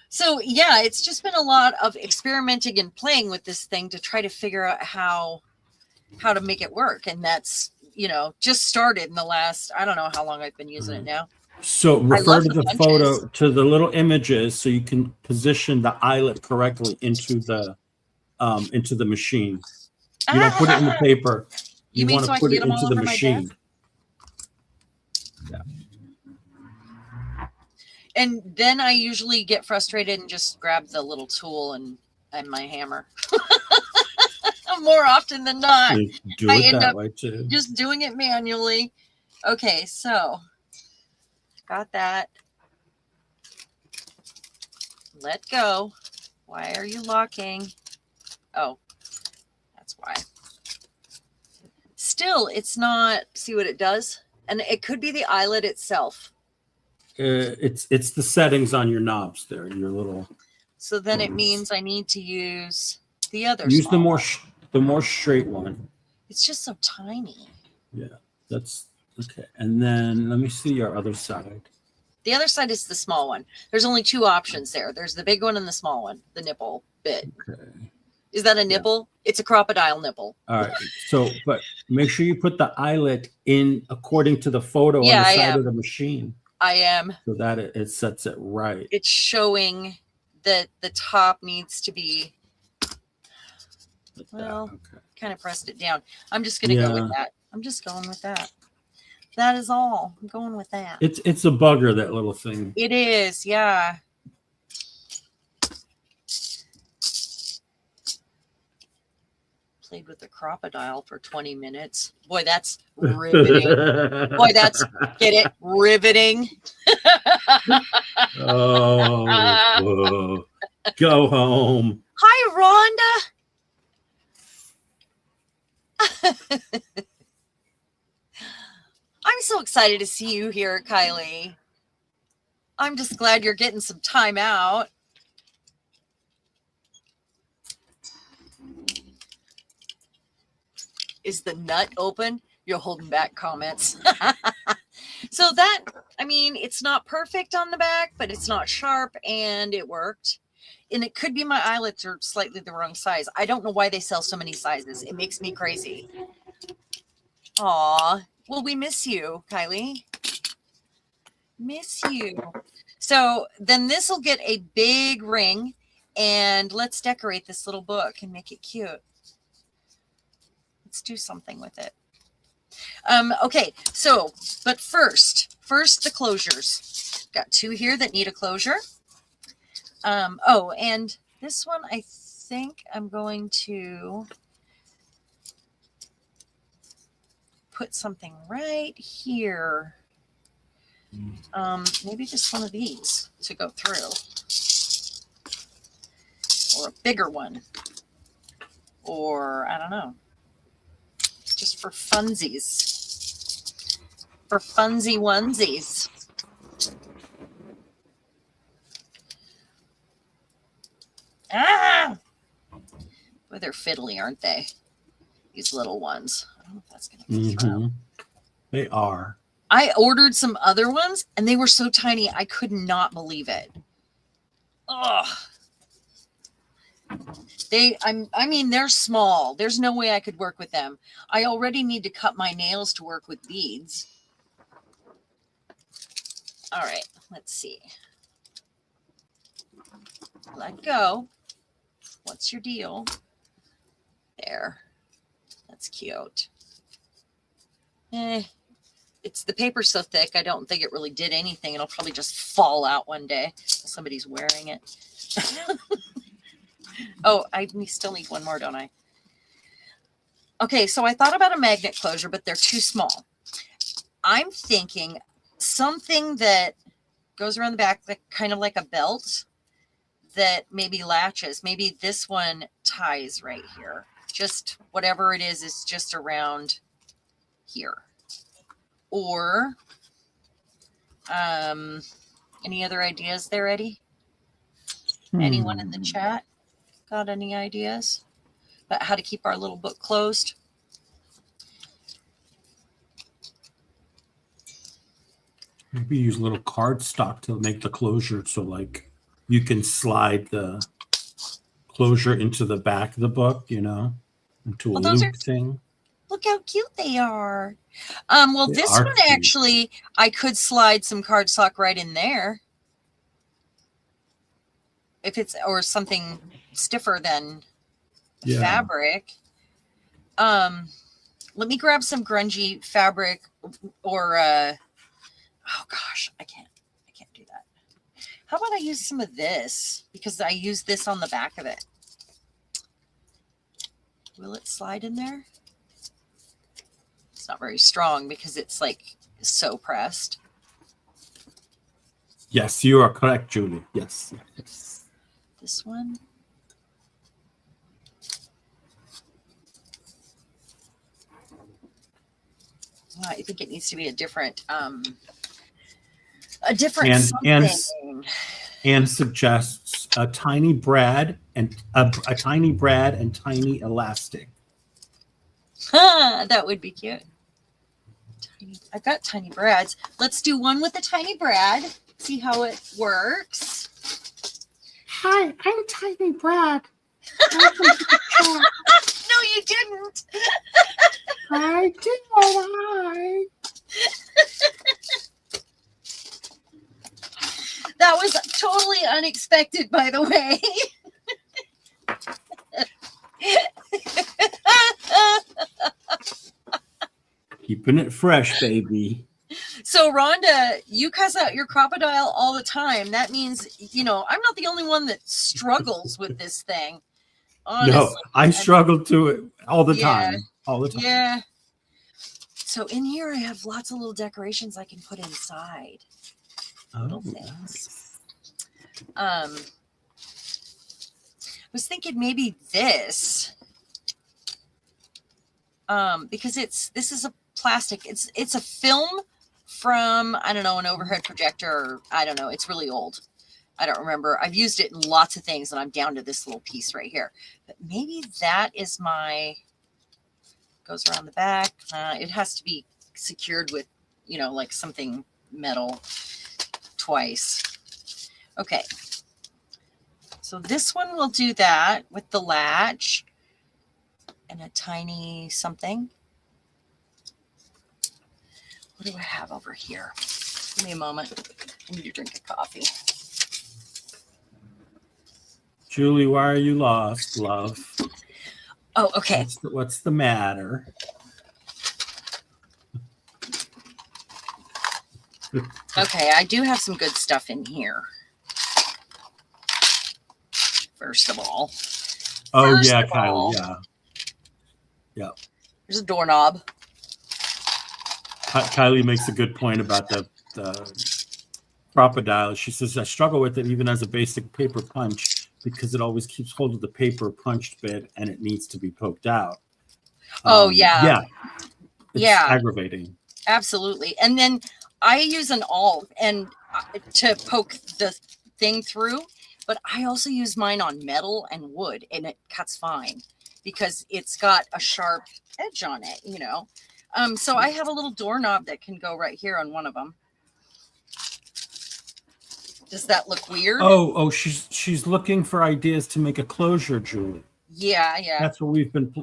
So yeah, it's just been a lot of experimenting and playing with this thing to try to figure out how to make it work. And that's, just started in the last, I don't know how long I've been using it now. So refer love to the the punches. photo, to the little images so you can position the eyelet correctly into the machine. You don't put it in the paper. You mean want so to I put can it get them into all the over my machine. desk? And then I usually get frustrated and just grab the little tool and my hammer. More often than not. You do I it end that up way too. just doing it manually. Okay, so got that. Let go. Why are you locking? Oh, that's why. Still, it's not. See what it does? And it could be the eyelet itself. It's the settings on your knobs there. Your little. So then it means I need to use the other. Use the small more one. the more straight one. It's just so tiny. Yeah, that's okay. And then let me see your other side. The other side is the small one. There's only two options there. There's the big one and the small one, the nipple bit. Okay. Is that a nipple? It's a crocodile nipple. All right. So, but make sure you put the eyelet in according to the photo Yeah, on the I side am. of the machine, I am. so that it sets it right. It's showing that the top needs to be, Like that. well, Okay. kind of pressed it down. I'm just going to go with that. I'm just going with that. That is all. I'm going with that. It's a bugger, that little thing. It is. Yeah. played with the crocodile for 20 minutes. Boy, that's riveting. Boy, that's, get it? Riveting. Oh, go home. Hi, Rhonda. I'm so excited to see you here, Kylie. I'm just glad you're getting some time out. Is the nut open? You're holding back comments. So that, I mean, it's not perfect on the back, but it's not sharp, and it worked. And it could be my eyelets are slightly the wrong size. I don't know why they sell so many sizes. It makes me crazy. Aw. Well, we miss you, Kylie. Miss you. So then this will get a big ring, and let's decorate this little book and make it cute. Let's do something with it. Okay, so, but first the closures. Got 2 here that need a closure. Oh, and this one, I think I'm going to put something right here. Maybe just one of these to go through, or a bigger one, or I don't know, just for funsies, for funsy onesies. Ah, well, they're fiddly, aren't they? These little ones. I don't know if that's gonna be through. They are. I ordered some other ones and they were so tiny. I could not believe it. Oh, I mean, they're small. There's no way I could work with them. I already need to cut my nails to work with beads. All right, let's see. Let go. What's your deal? There. That's cute. It's the paper so thick, I don't think it really did anything. It'll probably just fall out one day. Somebody's wearing it. Oh, we still need one more, don't I? Okay, so I thought about a magnet closure, but they're too small. I'm thinking something that goes around the back, that kind of like a belt that maybe latches. Maybe this one ties right here. Just whatever it is just around here. Or any other ideas there, Eddie? Anyone in the chat got any ideas about how to keep our little book closed? Maybe use a little cardstock to make the closure, so like you can slide the closure into the back of the book, you know, into a loop thing. Look how cute they are. Well, this one cute. Actually, I could slide some cardstock right in there. If it's, or something stiffer than fabric. Let me grab some grungy fabric, or oh gosh, I can't do that. How about I use some of this, because I use this on the back of it. Will it slide in there? It's not very strong because it's like so pressed. Yes, you are correct, Julie. Yes. This one. I think it needs to be a different something. And suggests a tiny brad and a tiny brad and tiny elastic. That would be cute. I've got tiny brads. Let's do one with a tiny brad. See how it works. Hi, I'm Tiny Brad. No, you didn't. I did. Hi. That was totally unexpected, by the way. Keeping it fresh, baby. So, Rhonda, you cuss out your crocodile all the time. That means, you know, I'm not the only one that struggles with this thing. Honestly. No, I struggle to it all the Yeah. time. All the time. Yeah. So in here I have lots of little decorations I can put inside. Little Oh, things. nice. I was thinking maybe this. Because this is a plastic. It's a film from, I don't know, an overhead projector, or I don't know. It's really old. I don't remember. I've used it in lots of things, and I'm down to this little piece right here. But maybe that is my, goes around the back. It has to be secured with, like something metal twice. Okay. So this one will do that with the latch and a tiny something. What do I have over here? Give me a moment. I need to drink a coffee. Julie, why are you lost, love? Oh, okay. What's the matter? Okay, I do have some good stuff in here. First of all. Oh, yeah, Kylie, yeah. There's a doorknob. Kylie makes a good point about the Crocodile. She says, I struggle with it even as a basic paper punch because it always keeps hold of the paper punched bit and it needs to be poked out. Oh, yeah. Yeah. It's Yeah. aggravating. Absolutely. And then I use an awl and to poke the thing through, but I also use mine on metal and wood, and it cuts fine because it's got a sharp edge on it, So I have a little doorknob that can go right here on one of them. Does that look weird? Oh, she's looking for ideas to make a closure, Julie. Yeah. That's what we've been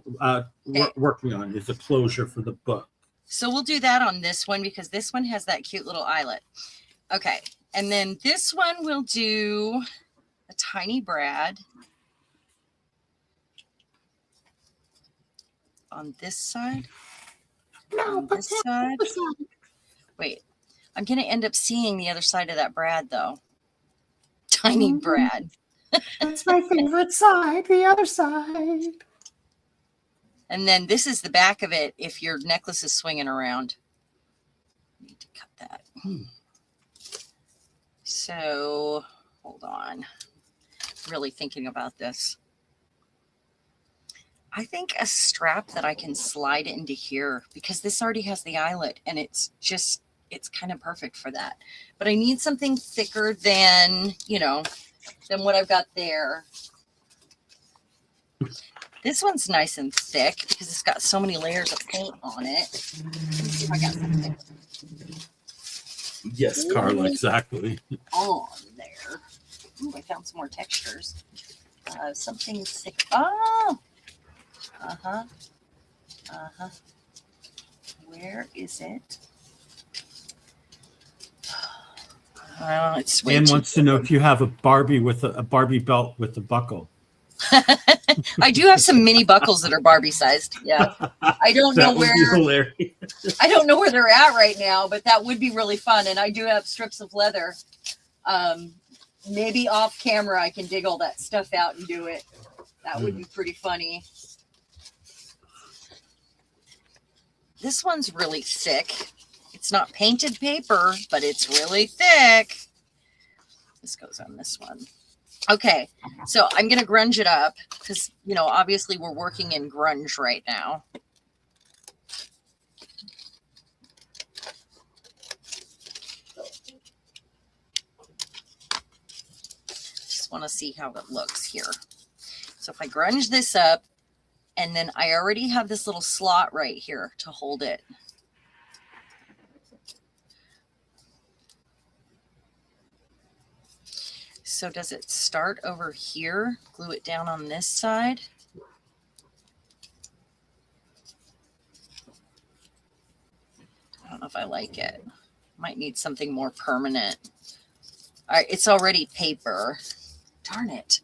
working on, is a closure for the book. So we'll do that on this one because this one has that cute little eyelet. Okay. And then this one we'll do a tiny brad on this side. No, on this side. Wait, I'm going to end up seeing the other side of that brad though. Tiny brad. That's my favorite side, the other side. And then this is the back of it if your necklace is swinging around. Need to cut that. So, hold on. Really thinking about this. I think a strap that I can slide into here because this already has the eyelet and it's kind of perfect for that. But I need something thicker than what I've got there. This one's nice and thick because it's got so many layers of paint on it. Let me see if I got something Yes, Carla, exactly. on there. Ooh, I found some more textures. Something thick. Oh! Where is it? It's way Anne too wants to know if you have a Barbie with a Barbie belt with a buckle. I do have some mini buckles that are Barbie sized. Yeah. I don't know where I don't know where they're at right now, but that would be really fun. And I do have strips of leather. Maybe off camera I can dig all that stuff out and do it. That would be pretty funny. This one's really thick. It's not painted paper, but it's really thick. This goes on this one. Okay, so I'm going to grunge it up because, obviously we're working in grunge right now. Just want to see how it looks here. So if I grunge this up, and then I already have this little slot right here to hold it. So does it start over here? Glue it down on this side. I don't know if I like it. Might need something more permanent. All right, it's already paper. Darn it.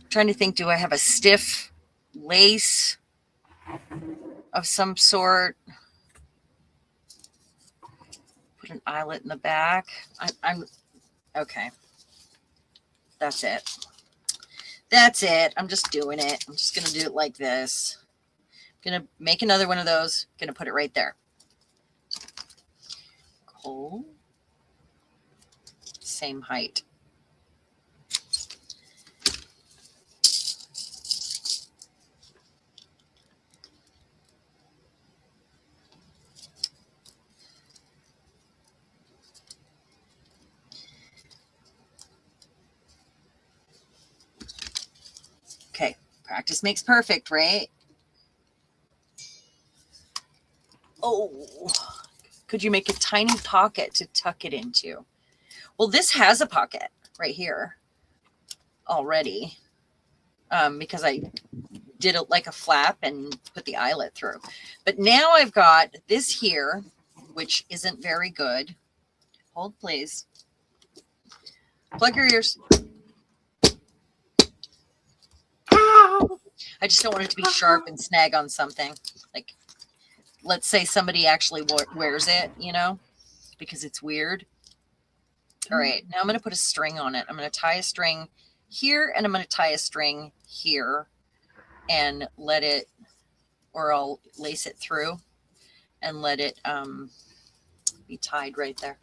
I'm trying to think, do I have a stiff lace of some sort? Put an eyelet in the back. I'm okay. That's it. That's it. I'm just doing it. I'm just going to do it like this. I'm going to make another one of those. Going to put it right there. Cool. Same height. Okay, practice makes perfect, right? Oh, could you make a tiny pocket to tuck it into? Well, this has a pocket right here already because I did it like a flap and put the eyelet through. But now I've got this here, which isn't very good. Hold, please. Plug your ears. I just don't want it to be sharp and snag on something. Like, let's say somebody actually wears it, you know, because it's weird. All right, now I'm going to put a string on it. I'm going to tie a string here, and I'm going to tie a string here and let it, or I'll lace it through and let it be tied right there.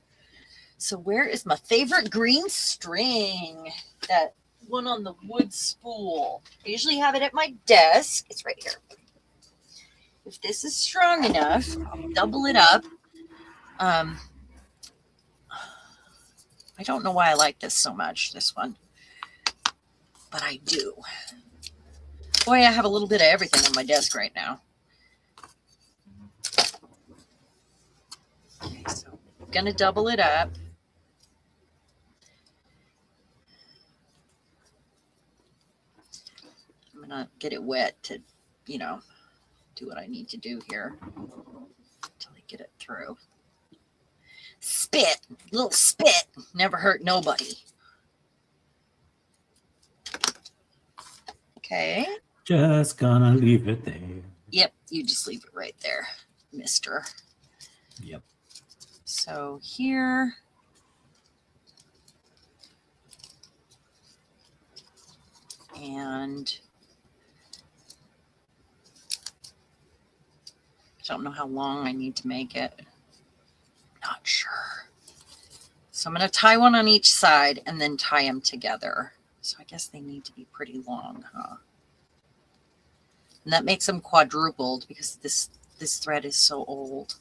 So where is my favorite green string? That one on the wood spool. I usually have it at my desk. It's right here. If this is strong enough, I'll double it up. I don't know why I like this so much, this one, but I do. Boy, I have a little bit of everything on my desk right now. Okay, so I'm gonna double it up. I'm gonna get it wet to, you know, do what I need to do here until I get it through. Spit, little spit, never hurt nobody. Okay. Just gonna leave it there. Yep, you just leave it right there, mister. Yep. So here. And I don't know how long I need to make it. Not sure. So I'm going to tie one on each side and then tie them together. So I guess they need to be pretty long, huh? And that makes them quadrupled because this thread is so old.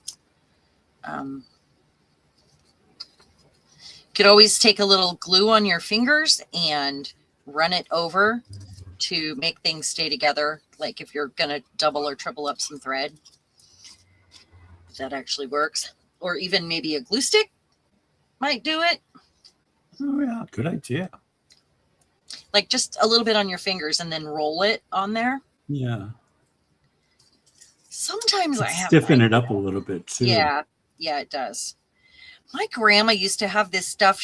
Could always take a little glue on your fingers and run it over to make things stay together. Like if you're going to double or triple up some thread, that actually works. Or even maybe a glue stick might do it. Oh yeah, good idea. Like just a little bit on your fingers and then roll it on there. Yeah. Sometimes I have Stiffen it up a little bit too. Yeah, it does. My grandma used to have this stuff.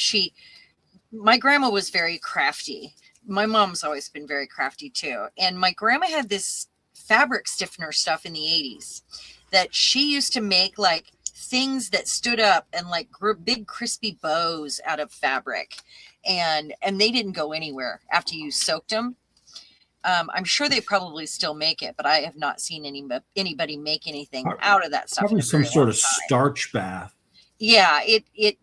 My grandma was very crafty. My mom's always been very crafty too. And my grandma had this fabric stiffener stuff in the 80s that she used to make like things that stood up and like big crispy bows out of fabric. And they didn't go anywhere after you soaked them. I'm sure they probably still make it, but I have not seen anybody make anything out of that stuff. Probably some sort of starch bath. Yeah,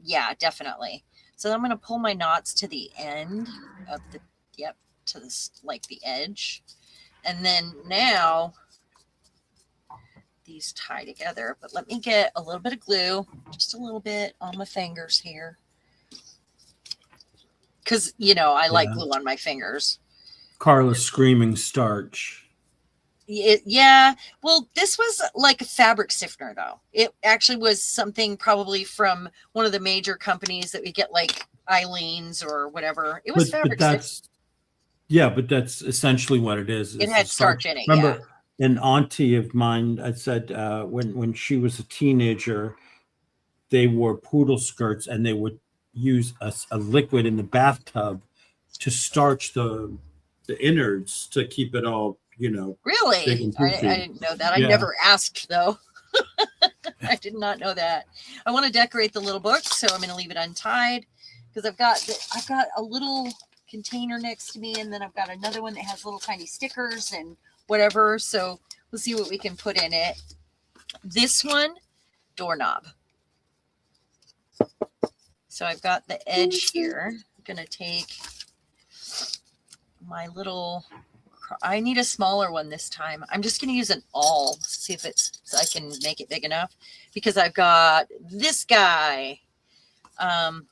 yeah, definitely. So I'm going to pull my knots to the end of to this, like the edge. And then now these tie together, but let me get a little bit of glue, just a little bit on my fingers here. Cause you know, I like glue on my fingers. Carla's screaming starch. Yeah. Well, this was like a fabric stiffener though. It actually was something probably from one of the major companies that we get like Eileen's or whatever. It was fabric stiffener. Yeah, but that's essentially what it is. It had starch in it. Remember, an auntie of mine, I said when she was a teenager, they wore poodle skirts and they would use a liquid in the bathtub to starch the innards to keep it all, you know. Really? I didn't know that. I never asked though. I did not know that. I want to decorate the little book, so I'm going to leave it untied because I've got a little container next to me, and then I've got another one that has little tiny stickers and whatever. So we'll see what we can put in it. This one, doorknob. So I've got the edge here. I'm gonna take my little, I need a smaller one this time. I'm just gonna use an awl, see if it's, so I can make it big enough, because I've got this guy that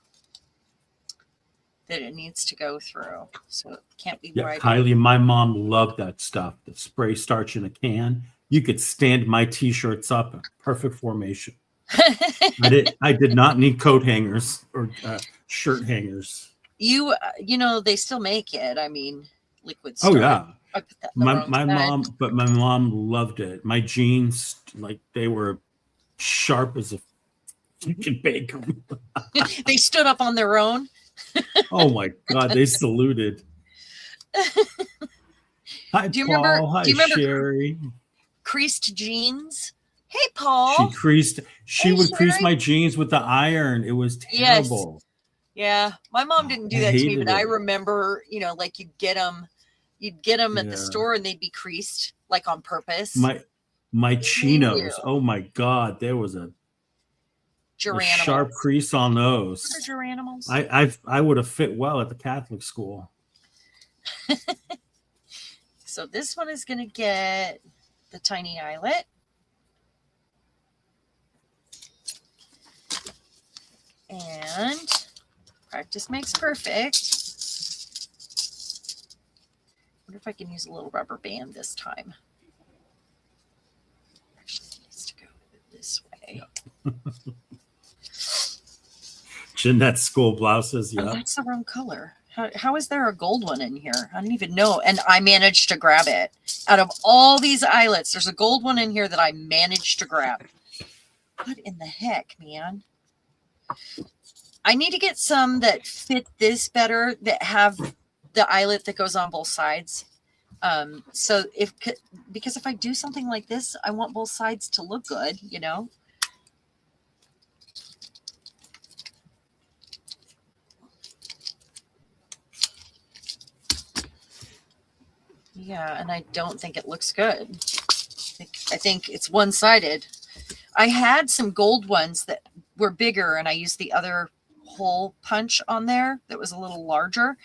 it needs to go through. So it can't be Yeah, right. Kylie, my mom loved that stuff. The spray starch in a can. You could stand my t-shirts up in perfect formation. I did not need coat hangers or shirt hangers. You know, they still make it. I mean, liquid Oh starch. yeah. I put that in the My wrong side. mom loved it. My jeans, like, they were sharp as a freaking bacon. They stood up on their own. Oh my God, they saluted. Hi, Do you Paul. remember- Hi, do you remember- Sherry. Creased jeans. Hey, Paul. She Hey, would crease Sherry. my jeans with the iron. It was Yes. terrible. Yeah, my mom didn't do I that to me, hated but I it. remember, you know, like you'd get them at the Yeah. store and they'd be creased, like on purpose. My chinos. you. Oh my God, there was a Geranimals. sharp crease on those. What are geranimals? I would have fit well at the Catholic school. So this one is going to get the tiny eyelet. And practice makes perfect. I wonder if I can use a little rubber band this time. Actually, it needs to go this way. Jeanette's school blouses. Oh, Yeah. that's the wrong color. How is there a gold one in here? I don't even know. And I managed to grab it. Out of all these eyelets, there's a gold one in here that I managed to grab. What in the heck, man? I need to get some that fit this better, that have the eyelet that goes on both sides. So because if I do something like this, I want both sides to look good, you know? Yeah, and I don't think it looks good. I think it's one-sided. I had some gold ones that were bigger, and I used the other hole punch on there that was a little larger,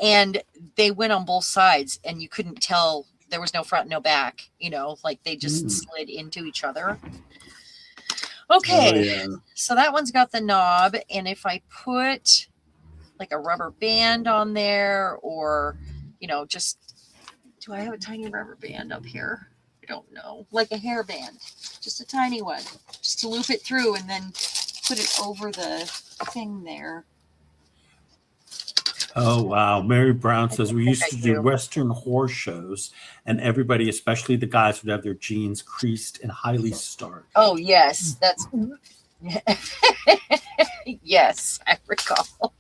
and they went on both sides, and you couldn't tell. There was no front, no back, you know, like they just slid into each other. Okay, Oh, yeah. so that one's got the knob, and if I put like a rubber band on there, or, you know, just, do I have a tiny rubber band up here? I don't know. Like a hairband, just a tiny one, just to loop it through and then put it over the thing there. Oh wow. Mary Brown says we think used I to do do. Western horse shows, and everybody, especially the guys, would have their jeans creased and highly starched. Oh, yes, that's, yes, I recall.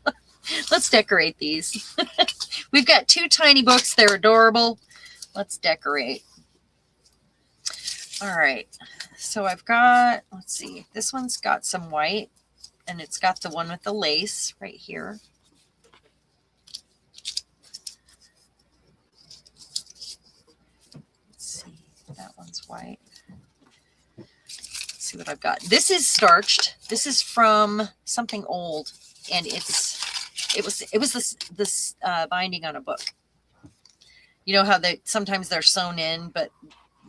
Let's decorate these. We've got two tiny books. They're adorable. Let's decorate. All right. So I've got, let's see, this one's got some white, and it's got the one with the lace right here. Let's see, that one's white. Let's see what I've got. This is starched. This is from something old, and it was this binding on a book. You know how sometimes they're sewn in, but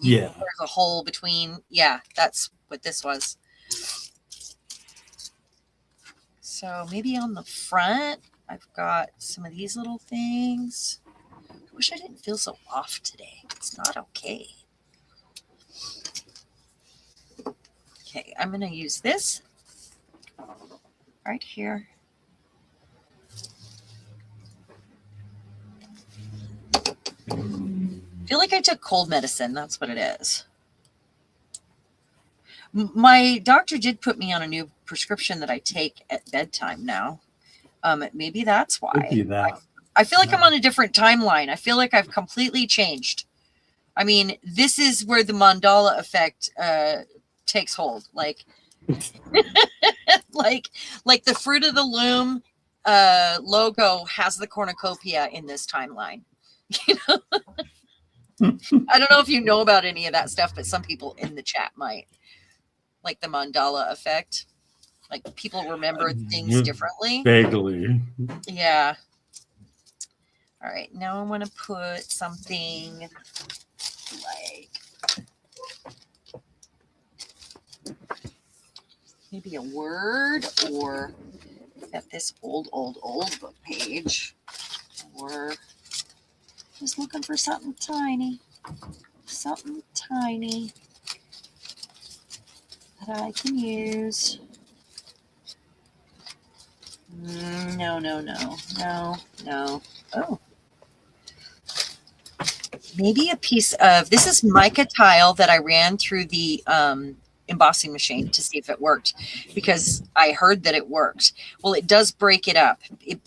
Yeah. there's a hole between. Yeah, that's what this was. So maybe on the front, I've got some of these little things. I wish I didn't feel so off today. It's not okay. Okay, I'm going to use this right here. I feel like I took cold medicine. That's what it is. My doctor did put me on a new prescription that I take at bedtime now. Maybe that's Could be why. that. I feel like I'm on a different timeline. I feel like I've completely changed. I mean, this is where the mandala effect takes hold. Like, like the fruit of the loom logo has the cornucopia in this timeline. You know? I don't know if you know about any of that stuff, but some people in the chat might. Like the mandala effect. Like people remember things differently. Vaguely. Yeah. All right. Now I want to put something like maybe a word, or at this old book page, or just looking for something tiny that I can use. No. Oh, maybe a piece of, this is mica tile that I ran through the embossing machine to see if it worked, because I heard that it worked. Well, it does break it up. It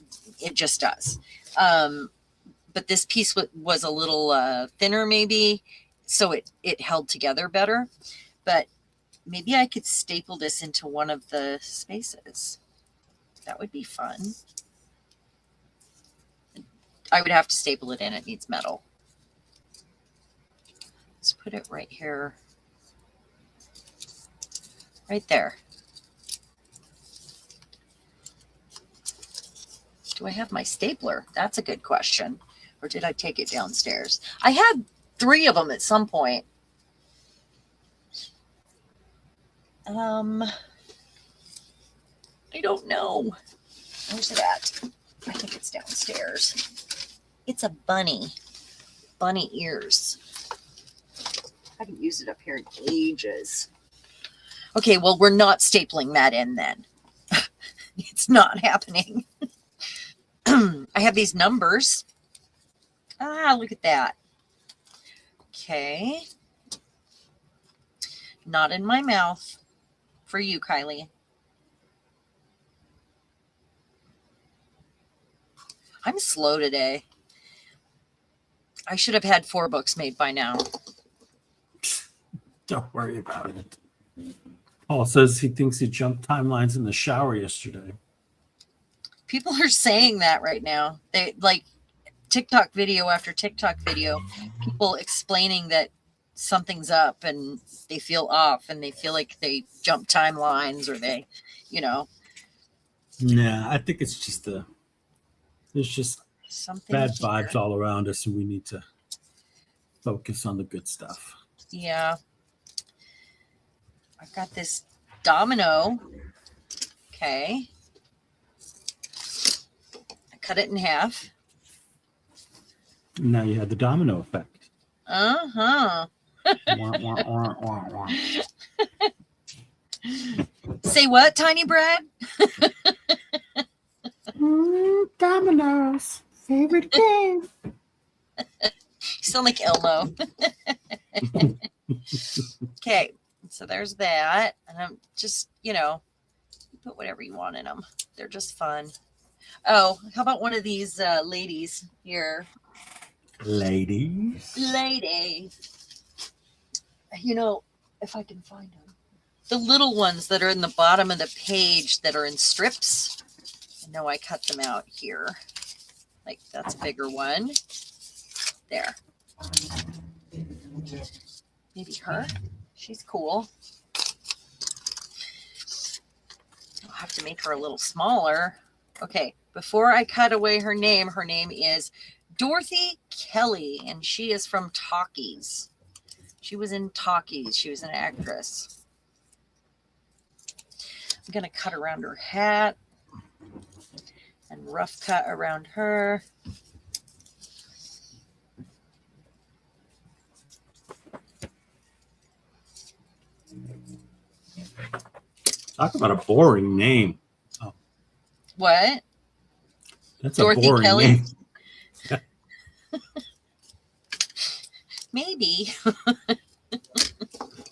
just does. But this piece was a little thinner maybe, so it held together better. But maybe I could staple this into one of the spaces. That would be fun. I would have to staple it in. It needs metal. Let's put it right here. Right there. Do I have my stapler? That's a good question. Or did I take it downstairs? I had 3 of them at some point. I don't know. Where's it at? I think it's downstairs. It's a bunny. Bunny ears. I haven't used it up here in ages. Okay, well, we're not stapling that in then. It's not happening. I have these numbers. Look at that. Okay. Not in my mouth. For you, Kylie. I'm slow today. I should have had 4 books made by now. Don't worry about it. Paul says he thinks he jumped timelines in the shower yesterday. People are saying that right now. They like TikTok video after TikTok video, people explaining that something's up and they feel off and they feel like they jump timelines, or they, you know. Nah, I think it's just there's just Something bad here. vibes all around us, and we need to focus on the good stuff. Yeah. I've got this domino. Okay. I cut it in half. Now you have the domino effect. Uh-huh. Wah, wah, wah, wah, wah. Say what, Tiny Brad? Dominoes. Favorite game. You sound like Elmo. Okay, so there's that. And I'm just, you know, put whatever you want in them. They're just fun. Oh, how about one of these ladies here? Ladies. Lady. You know, if I can find them. The little ones that are in the bottom of the page that are in strips. I know I cut them out here. Like, that's a bigger one. There. Maybe her. She's cool. I'll have to make her a little smaller. Okay, before I cut away her name is Dorothy Kelly, and she is from Talkies. She was in Talkies. She was an actress. I'm going to cut around her hat and rough cut around her. Talk about a boring name. Oh, What? that's Dorothy a boring Kelly? name. Maybe.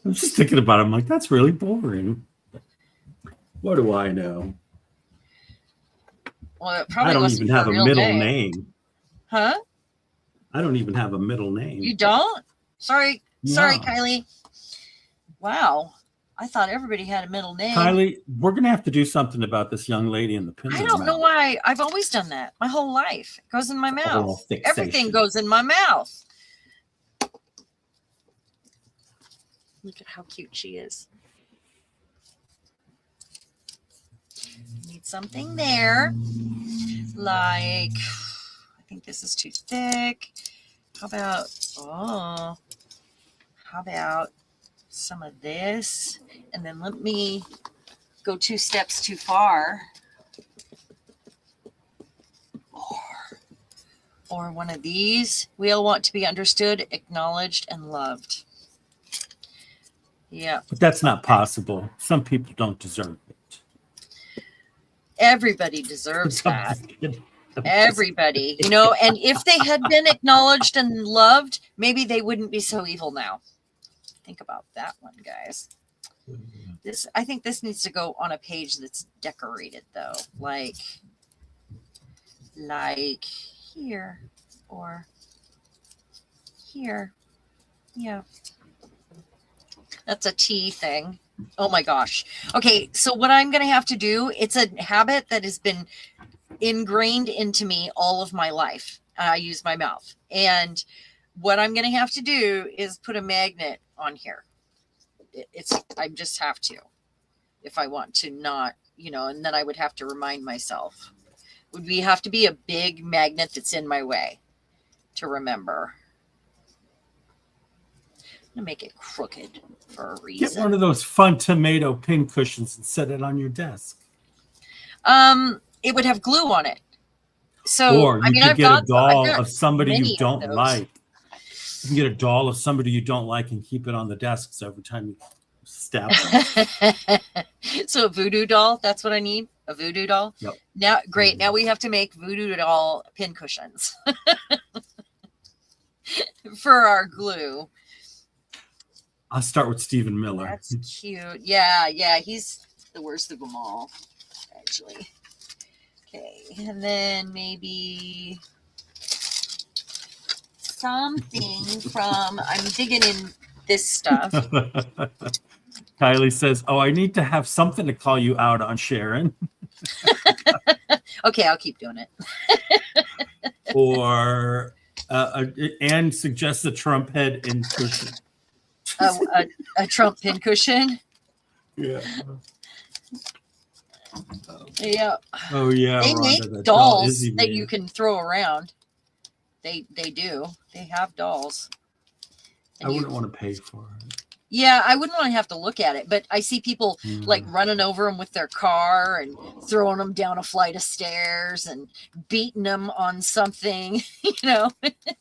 I'm just thinking about it. I'm like, that's really boring. What do I know? Well, it probably I don't wasn't even have her a real middle name. name. Huh? I don't even have a middle name. You don't? Sorry, No. Kylie. Wow. I thought everybody had a middle name. Kylie, we're gonna have to do something about this young lady in the pin. I don't know why. I've always done that my whole life. It goes in my Oral mouth. fixation. Everything goes in my mouth. Look at how cute she is. Need something there. Like, I think this is too thick. How about some of this? And then let me go 2 steps too far. Or one of these. We all want to be understood, acknowledged, and loved. Yeah. But that's not possible. Some people don't deserve it. Everybody deserves that. Everybody, you know, and if they had been acknowledged and loved, maybe they wouldn't be so evil now. Think about that one, guys. I think this needs to go on a page that's decorated though, like here or here. Yeah. That's a T thing. Oh my gosh. Okay, so what I'm going to have to do, it's a habit that has been ingrained into me all of my life. I use my mouth. And what I'm going to have to do is put a magnet on here. I just have to, if I want to not, you know, and then I would have to remind myself. Would we have to be a big magnet that's in my way to remember? I'm going to make it crooked for a reason. Get one of those fun tomato pin cushions and set it on your desk. It would have glue on it. So, Or you could get a doll of somebody you don't those. like. You can get a doll of somebody you don't like and keep it on the desk so every time you stab them. So a voodoo doll, that's what I need? A voodoo doll? Yep. Now, great. Now we have to make voodoo doll pin cushions for our glue. I'll start with Stephen Miller. That's cute. Yeah, he's the worst of them all, actually. Okay, and then maybe something from, I'm digging in this stuff. Kylie says, "Oh, I need to have something to call you out on, Sharon." Okay, I'll keep doing it. Or Anne suggests a Trump head in cushion. A Trump pin cushion. Yeah. Yeah. Oh yeah. They Rhonda, make that doll dolls Izzy that made. you can throw around. They do. They have dolls. I wouldn't want to pay for it. Yeah, I wouldn't want to have to look at it, but I see people like running over them with their car and throwing them down a flight of stairs and beating them on something. You know,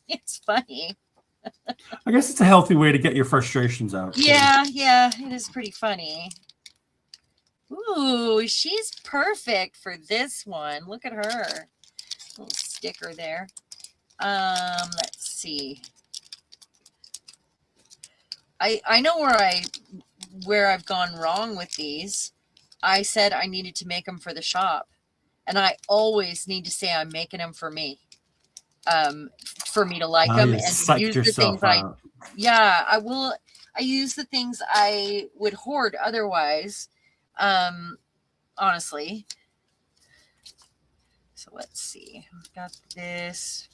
it's funny. I guess it's a healthy way to get your frustrations out. Yeah, it is pretty funny. Ooh, she's perfect for this one. Look at her. Little sticker there. Let's see. I know where I've gone wrong with these. I said I needed to make them for the shop, and I always need to say I'm making them for me. For me to like them and to use the things I will. I use the things I would hoard otherwise. Honestly. So let's see. I've got this.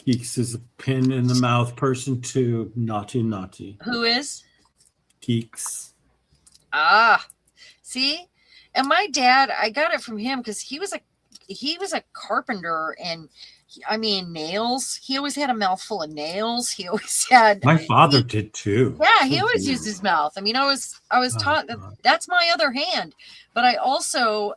Geeks is a pin in the mouth person too. Naughty. Who is? Geeks. Ah, see? And my dad, I got it from him because he was a carpenter, and nails. He always had a mouthful of nails. He always had. My father did too. Yeah, he always used his mouth. I was taught that that's my other hand, but I also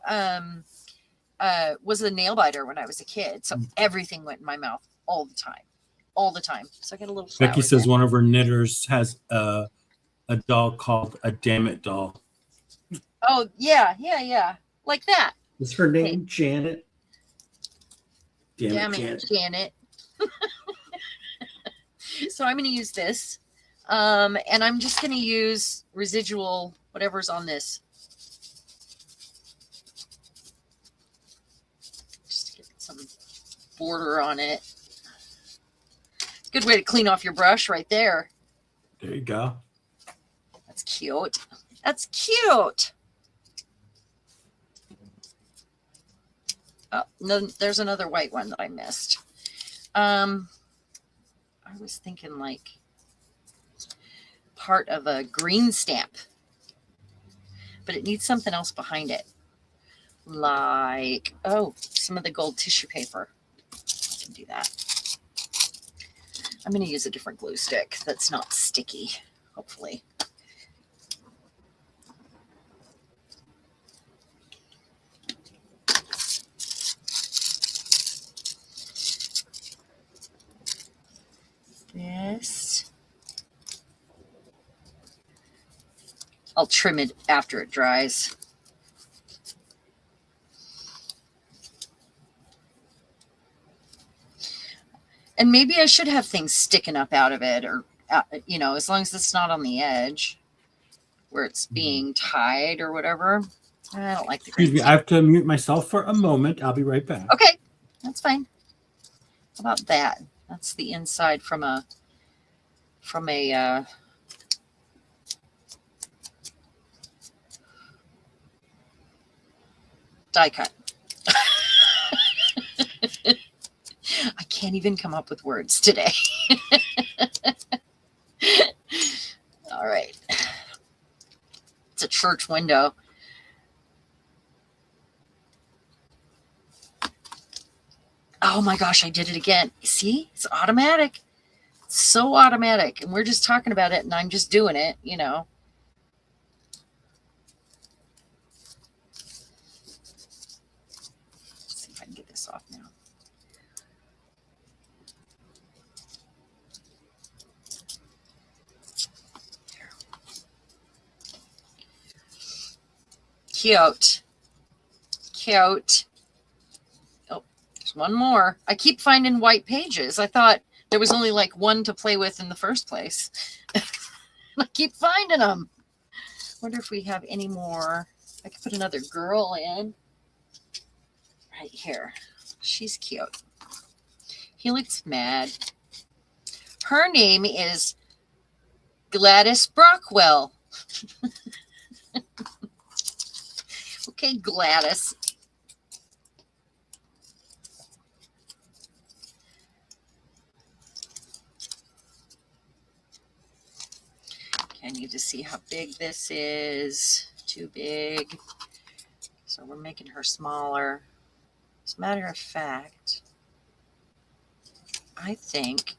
was a nail biter when I was a kid, so everything went in my mouth all the time. So I got a little. Becky says one of her knitters has a doll called a Damn It doll. Oh yeah, like that. Is her name Janet? Damn it, Janet. So I'm going to use this. And I'm just going to use residual, whatever's on this. Just to get some border on it. Good way to clean off your brush right there. There you go. That's cute. That's cute. Oh, no, there's another white one that I missed. I was thinking like part of a green stamp, but it needs something else behind it. Like, oh, some of the gold tissue paper. I can do that. I'm going to use a different glue stick that's not sticky, hopefully. This. I'll trim it after it dries. And maybe I should have things sticking up out of it, or, you know, as long as it's not on the edge where it's being tied or whatever. I don't like the green. Excuse me, I have to mute myself for a moment. I'll be right back. Okay, that's fine. How about that? That's the inside from a die cut. I can't even come up with words today. All right. It's a church window. Oh my gosh, I did it again. See, it's automatic. It's so automatic. And we're just talking about it and I'm just doing it, you know. Let's see if I can get this off now. Cute. Cute. Oh, there's one more. I keep finding white pages. I thought there was only like one to play with in the first place. I keep finding them. Wonder if we have any more. I could put another girl in. Right here. She's cute. He looks mad. Her name is Gladys Brockwell. Okay, Gladys. Okay, I need to see how big this is. Too big. So we're making her smaller. As a matter of fact, I think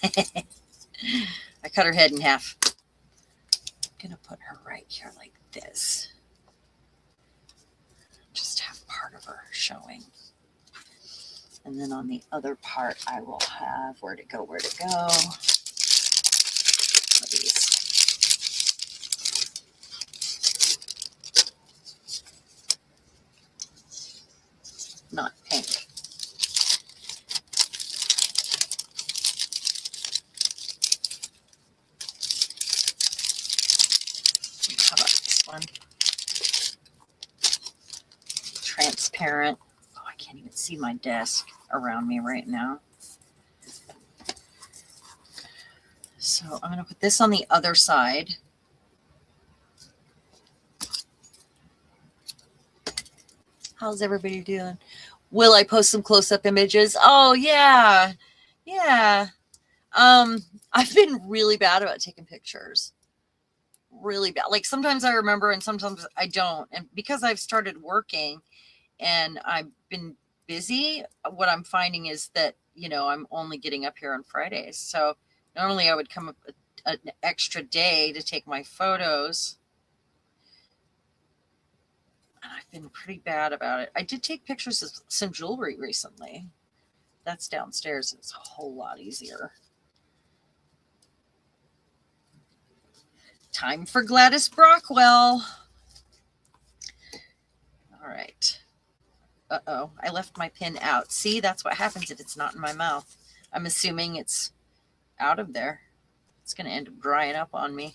I cut her head in half. I'm gonna put her right here like this. Just have part of her showing. And then on the other part, I will have where to go. One of these. Not pink. How about this one? Transparent. Oh, I can't even see my desk around me right now. So I'm going to put this on the other side. How's everybody doing? Will I post some close-up images? Oh, yeah. Yeah. I've been really bad about taking pictures. Really bad. Like sometimes I remember and sometimes I don't. And because I've started working and I've been busy, what I'm finding is that, you know, I'm only getting up here on Fridays. So normally I would come up an extra day to take my photos. And I've been pretty bad about it. I did take pictures of some jewelry recently. That's downstairs. It's a whole lot easier. Time for Gladys Brockwell. All right. Uh-oh, I left my pin out. See, that's what happens if it's not in my mouth. I'm assuming it's out of there. It's going to end up drying up on me.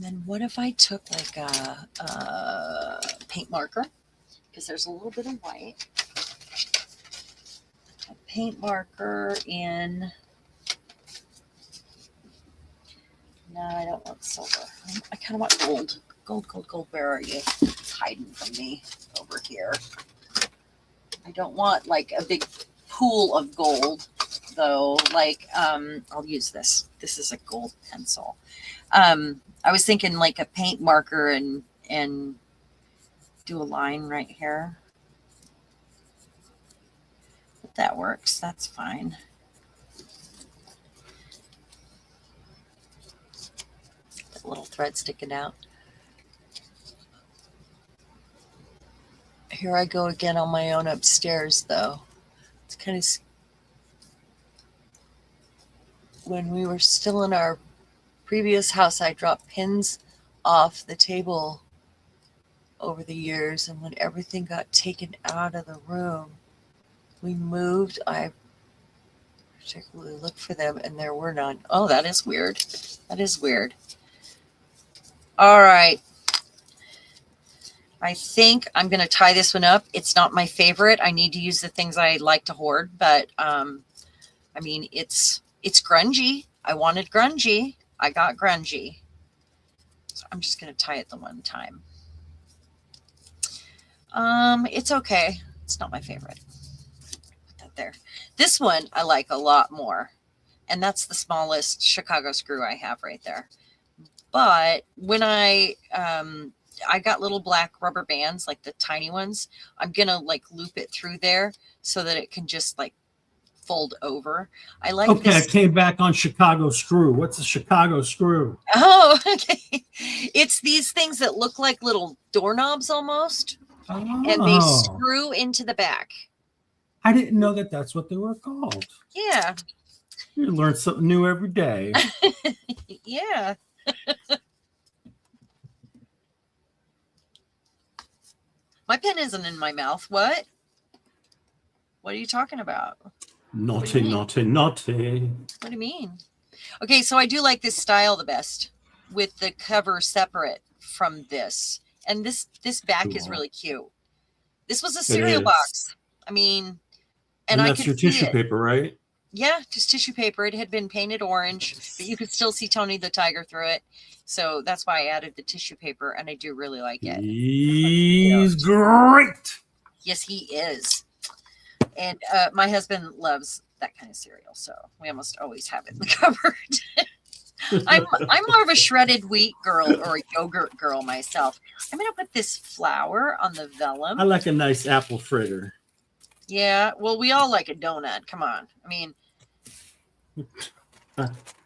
And then what if I took like a paint marker? Because there's a little bit of white. A paint marker in. No, I don't want silver. I kind of want gold. Gold, gold, gold. Where are you? It's hiding from me over here. I don't want like a big pool of gold, though. Like, I'll use this. This is a gold pencil. I was thinking like a paint marker and do a line right here. If that works, that's fine. That little thread sticking out. Here I go again on my own upstairs, though. It's kind of when we were still in our previous house, I dropped pins off the table over the years, and when everything got taken out of the room, we moved. I particularly looked for them, and there were none. Oh, that is weird. That is weird. All right. I think I'm going to tie this one up. It's not my favorite. I need to use the things I like to hoard, but I mean, it's grungy. I wanted grungy. I got grungy. So I'm just going to tie it the one time. It's okay. It's not my favorite. Put that there. This one I like a lot more. And that's the smallest Chicago screw I have right there. But when I got little black rubber bands, like the tiny ones. I'm going to like loop it through there so that it can just like fold over. I like Okay, this. I came back on Chicago screw. What's a Chicago screw? Oh, okay. It's these things that look like little doorknobs almost. Oh, And they screw into the back. I didn't know that that's what they were called. Yeah. You learn something new every day. Yeah. My pen isn't in my mouth. What? What are you talking about? Naughty, naughty, naughty. What do you mean? Okay, so I do like this style the best with the cover separate from this. And this back is Cool. really cute. This was a cereal is. box. I mean, and I that's could your see tissue it. paper, right? Yeah, just tissue paper. It had been painted orange, but you could still see Tony the Tiger through it. So that's why I added the tissue paper, and I do really like it. He's great. Yes, he is. And my husband loves that kind of cereal, so we almost always have it in the cupboard. I'm more of a shredded wheat girl or a yogurt girl myself. I'm gonna put this flour on the vellum. I like a nice apple fritter. Yeah, well, we all like a donut. Come on, I mean,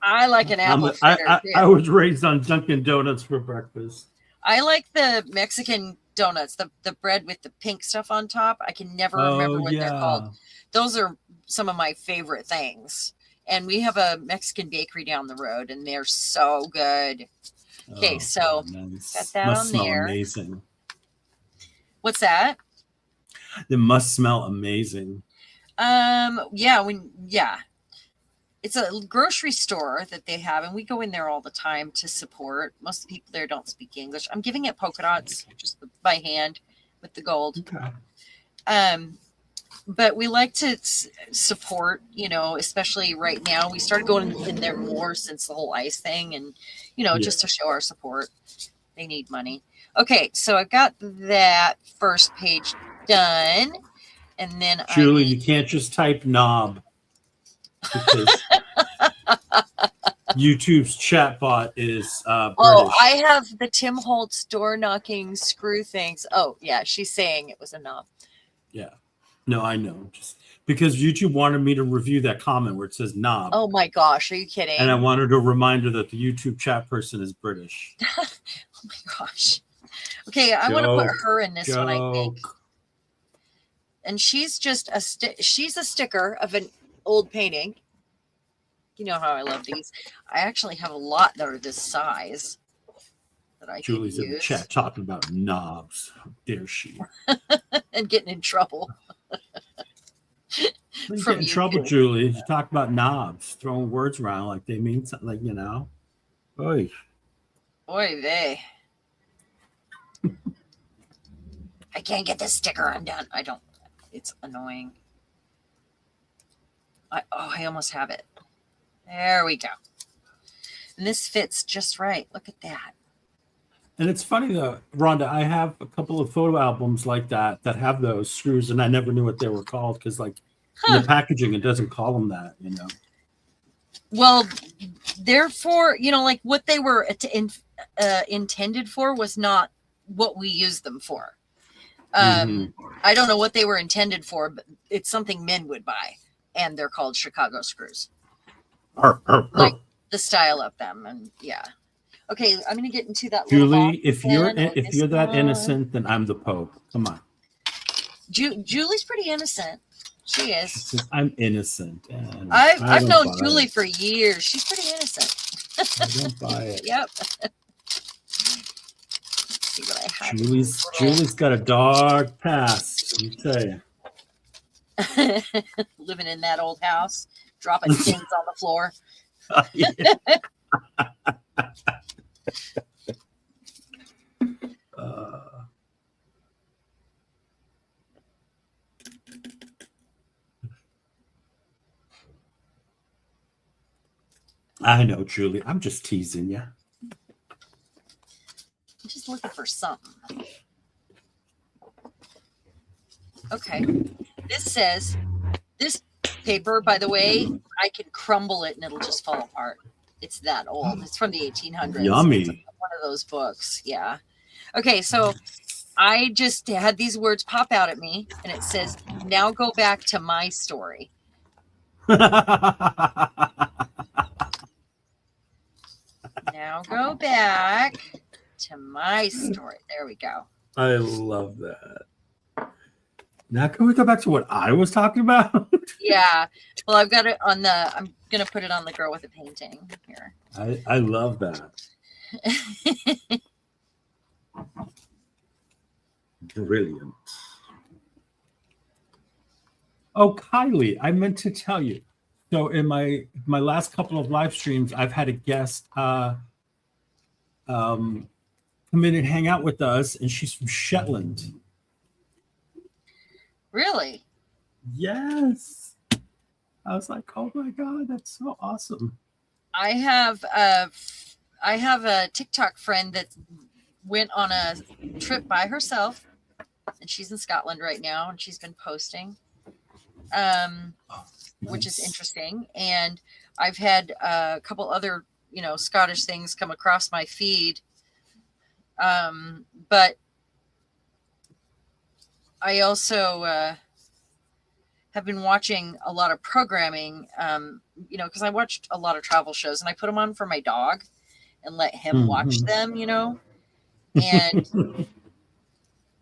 I like an apple fritter. I was raised on Dunkin' Donuts for breakfast. I like the Mexican donuts, the bread with the pink stuff on top. I can never remember what they're called. Those are some of my favorite things. And we have a Mexican bakery down the road, and they're so good. Okay, so nice. got that must on smell there. Amazing. What's that? It must smell amazing. Yeah. It's a grocery store that they have, and we go in there all the time to support. Most of the people there don't speak English. I'm giving it polka dots just by hand with the gold. Okay. But we like to support, especially right now. We started going in there more since the whole ice thing, and just to show our support. They need money. Okay, so I've got that first page done, and then Julie, you can't just type knob because YouTube's chatbot is British. Oh, I have the Tim Holtz door knocking screw things. Oh, yeah, she's saying it was a knob. Yeah. No, I know. Just because YouTube wanted me to review that comment where it says knob. Oh my gosh, are you kidding? And I wanted a reminder that the YouTube chat person is British. Oh my gosh. Okay, I want to put her in this one, I think. And she's just she's a sticker of an old painting. You know how I love these. I actually have a lot that are this size that I Julie's can in the use. chat talking about knobs. How dare she? And getting in trouble. You From get in trouble, YouTube. Julie. You talk about knobs, throwing words around like they mean something, like, Oy. Boy, they. I can't get this sticker undone. I don't. It's annoying. I almost have it. There we go. And this fits just right. Look at that. And it's funny though, Rhonda, I have a couple of photo albums like that have those screws, and I never knew what they were called because, like, in the packaging, it doesn't call them that, you know. Well, therefore, you know, like what they were intended for was not what we use them for. I don't know what they were intended for, but it's something men would buy, and they're called Chicago screws. Like the style of them, and yeah. Okay, I'm gonna get into that. Julie, if you're that innocent, then I'm the Pope. Come on. Julie's pretty innocent. She is. I'm innocent. And I've known Julie for years. She's pretty innocent. I don't buy it. Yep. See what I have. Julie's got a dark past. Let me tell you. Living in that old house, dropping things on the floor. I know, Julie. I'm just teasing you. I'm just looking for something. Okay. This paper, by the way, I can crumble it and it'll just fall apart. It's that old. It's from the 1800s. Yummy. It's one of those books. Yeah. Okay, so I just had these words pop out at me, and it says, "Now go back to my story." Now go back to my story. There we go. I love that. Now can we go back to what I was talking about? Yeah. Well, I've got it on the. I'm gonna put it on the girl with the painting here. I love that. Brilliant. Oh, Kylie, I meant to tell you. So in my last couple of live streams, I've had a guest come in and hang out with us, and she's from Shetland. Really? Yes. I was like, oh my God, that's so awesome. I have a TikTok friend that went on a trip by herself, and she's in Scotland right now, and she's been posting, which is interesting. And I've had a couple other, Scottish things come across my feed, but I also have been watching a lot of programming, because I watched a lot of travel shows, and I put them on for my dog and let him watch them, and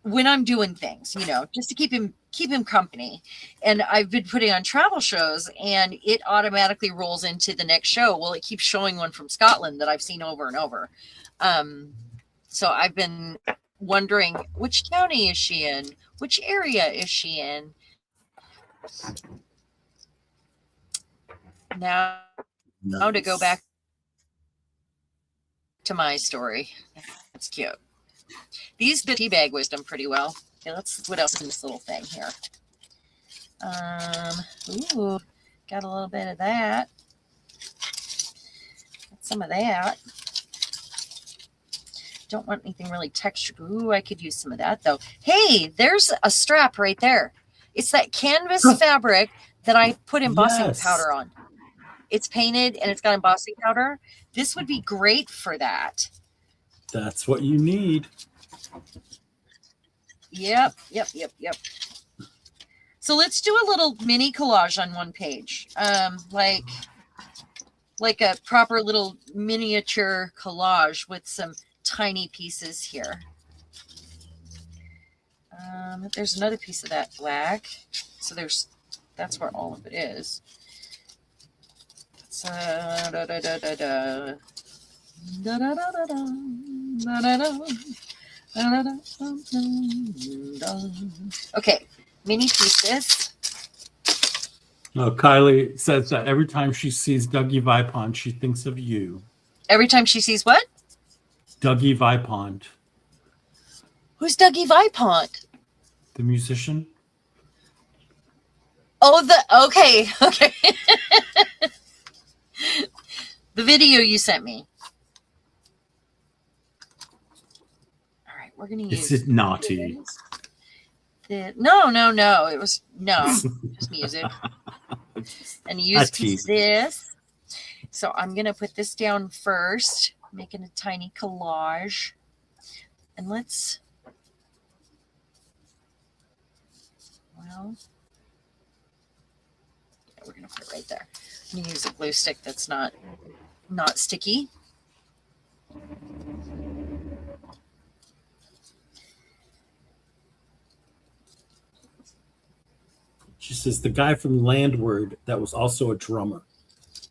when I'm doing things, just to keep him company. And I've been putting on travel shows, and it automatically rolls into the next show. Well, it keeps showing one from Scotland that I've seen over and over. So I've been wondering, which county is she in? Which area is she in? Now to go back to my story. That's cute. These teabag wisdom pretty well. Okay, what else in this little thing here? Ooh, got a little bit of that. Got some of that. Don't want anything really textured. Ooh, I could use some of that though. Hey, there's a strap right there. It's that canvas fabric that I put embossing powder on. It's painted and it's got embossing powder. This would be great for that. That's what you need. Yep. So let's do a little mini collage on one page. Like a proper little miniature collage with some tiny pieces here. There's another piece of that black. So that's where all of it is. So okay, mini pieces. No, Kylie says that every time she sees Dougie Vipon, she thinks of you. Every time she sees what? Dougie Vipond, Who's Dougie Vipont? the musician. Oh, okay. The video you sent me. All right, we're gonna use. Is it naughty? No. It was just music. And use this. So I'm gonna put this down first, making a tiny collage, and let's. Well, yeah, we're gonna put it right there. I'm gonna use a glue stick that's not sticky. She says the guy from Landward that was also a drummer.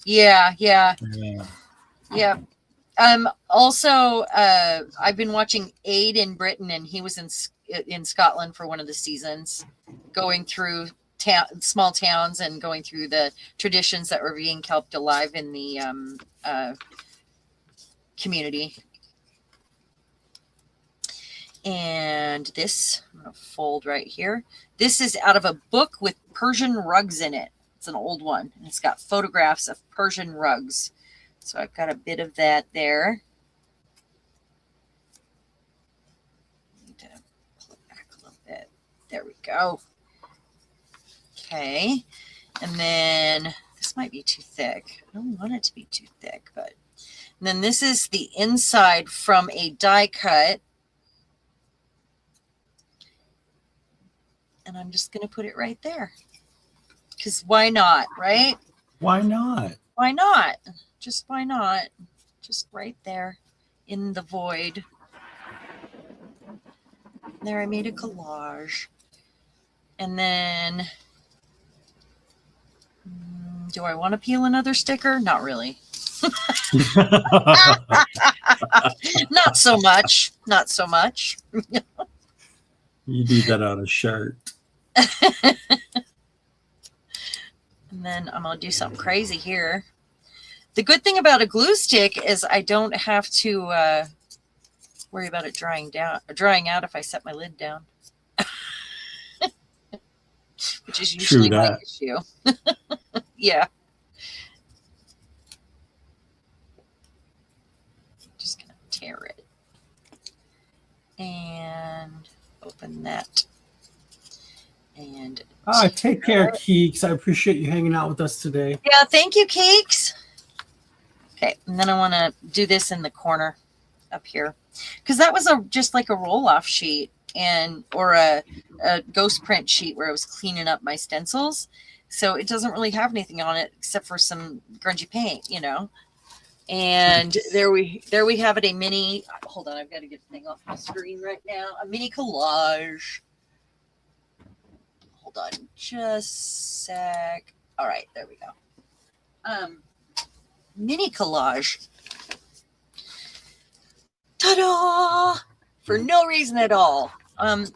Yeah. Yeah. Also, I've been watching Aid in Britain, and he was in Scotland for one of the seasons, going through small towns and going through the traditions that were being kept alive in the community. And this, I'm going to fold right here. This is out of a book with Persian rugs in it. It's an old one, and it's got photographs of Persian rugs. So I've got a bit of that there. Need to pull it back a little bit. There we go. Okay. And then this might be too thick. I don't want it to be too thick, but. And then this is the inside from a die cut. And I'm just going to put it right there. Because why not, right? Why not? Why not? Just why not? Just right there in the void. There, I made a collage. And then, do I want to peel another sticker? Not really. Not so much. Not so much. You do that on a shirt. And then I'm going to do something crazy here. The good thing about a glue stick is I don't have to worry about it drying out if I set my lid down. Which is usually my issue. Yeah. Just going to tear it. And open that. And take care, Keeks. I appreciate you hanging out with us today. yeah, thank you, Keeks. Okay, and then I want to do this in the corner up here, because that was just like a roll-off sheet or a ghost print sheet where I was cleaning up my stencils, so it doesn't really have anything on it except for some grungy paint, And there we have it, a mini. Hold on, I've got to get the thing off my screen right now. A mini collage. Hold on, just a sec. All right, there we go. Mini collage. Ta-da! For no reason at all.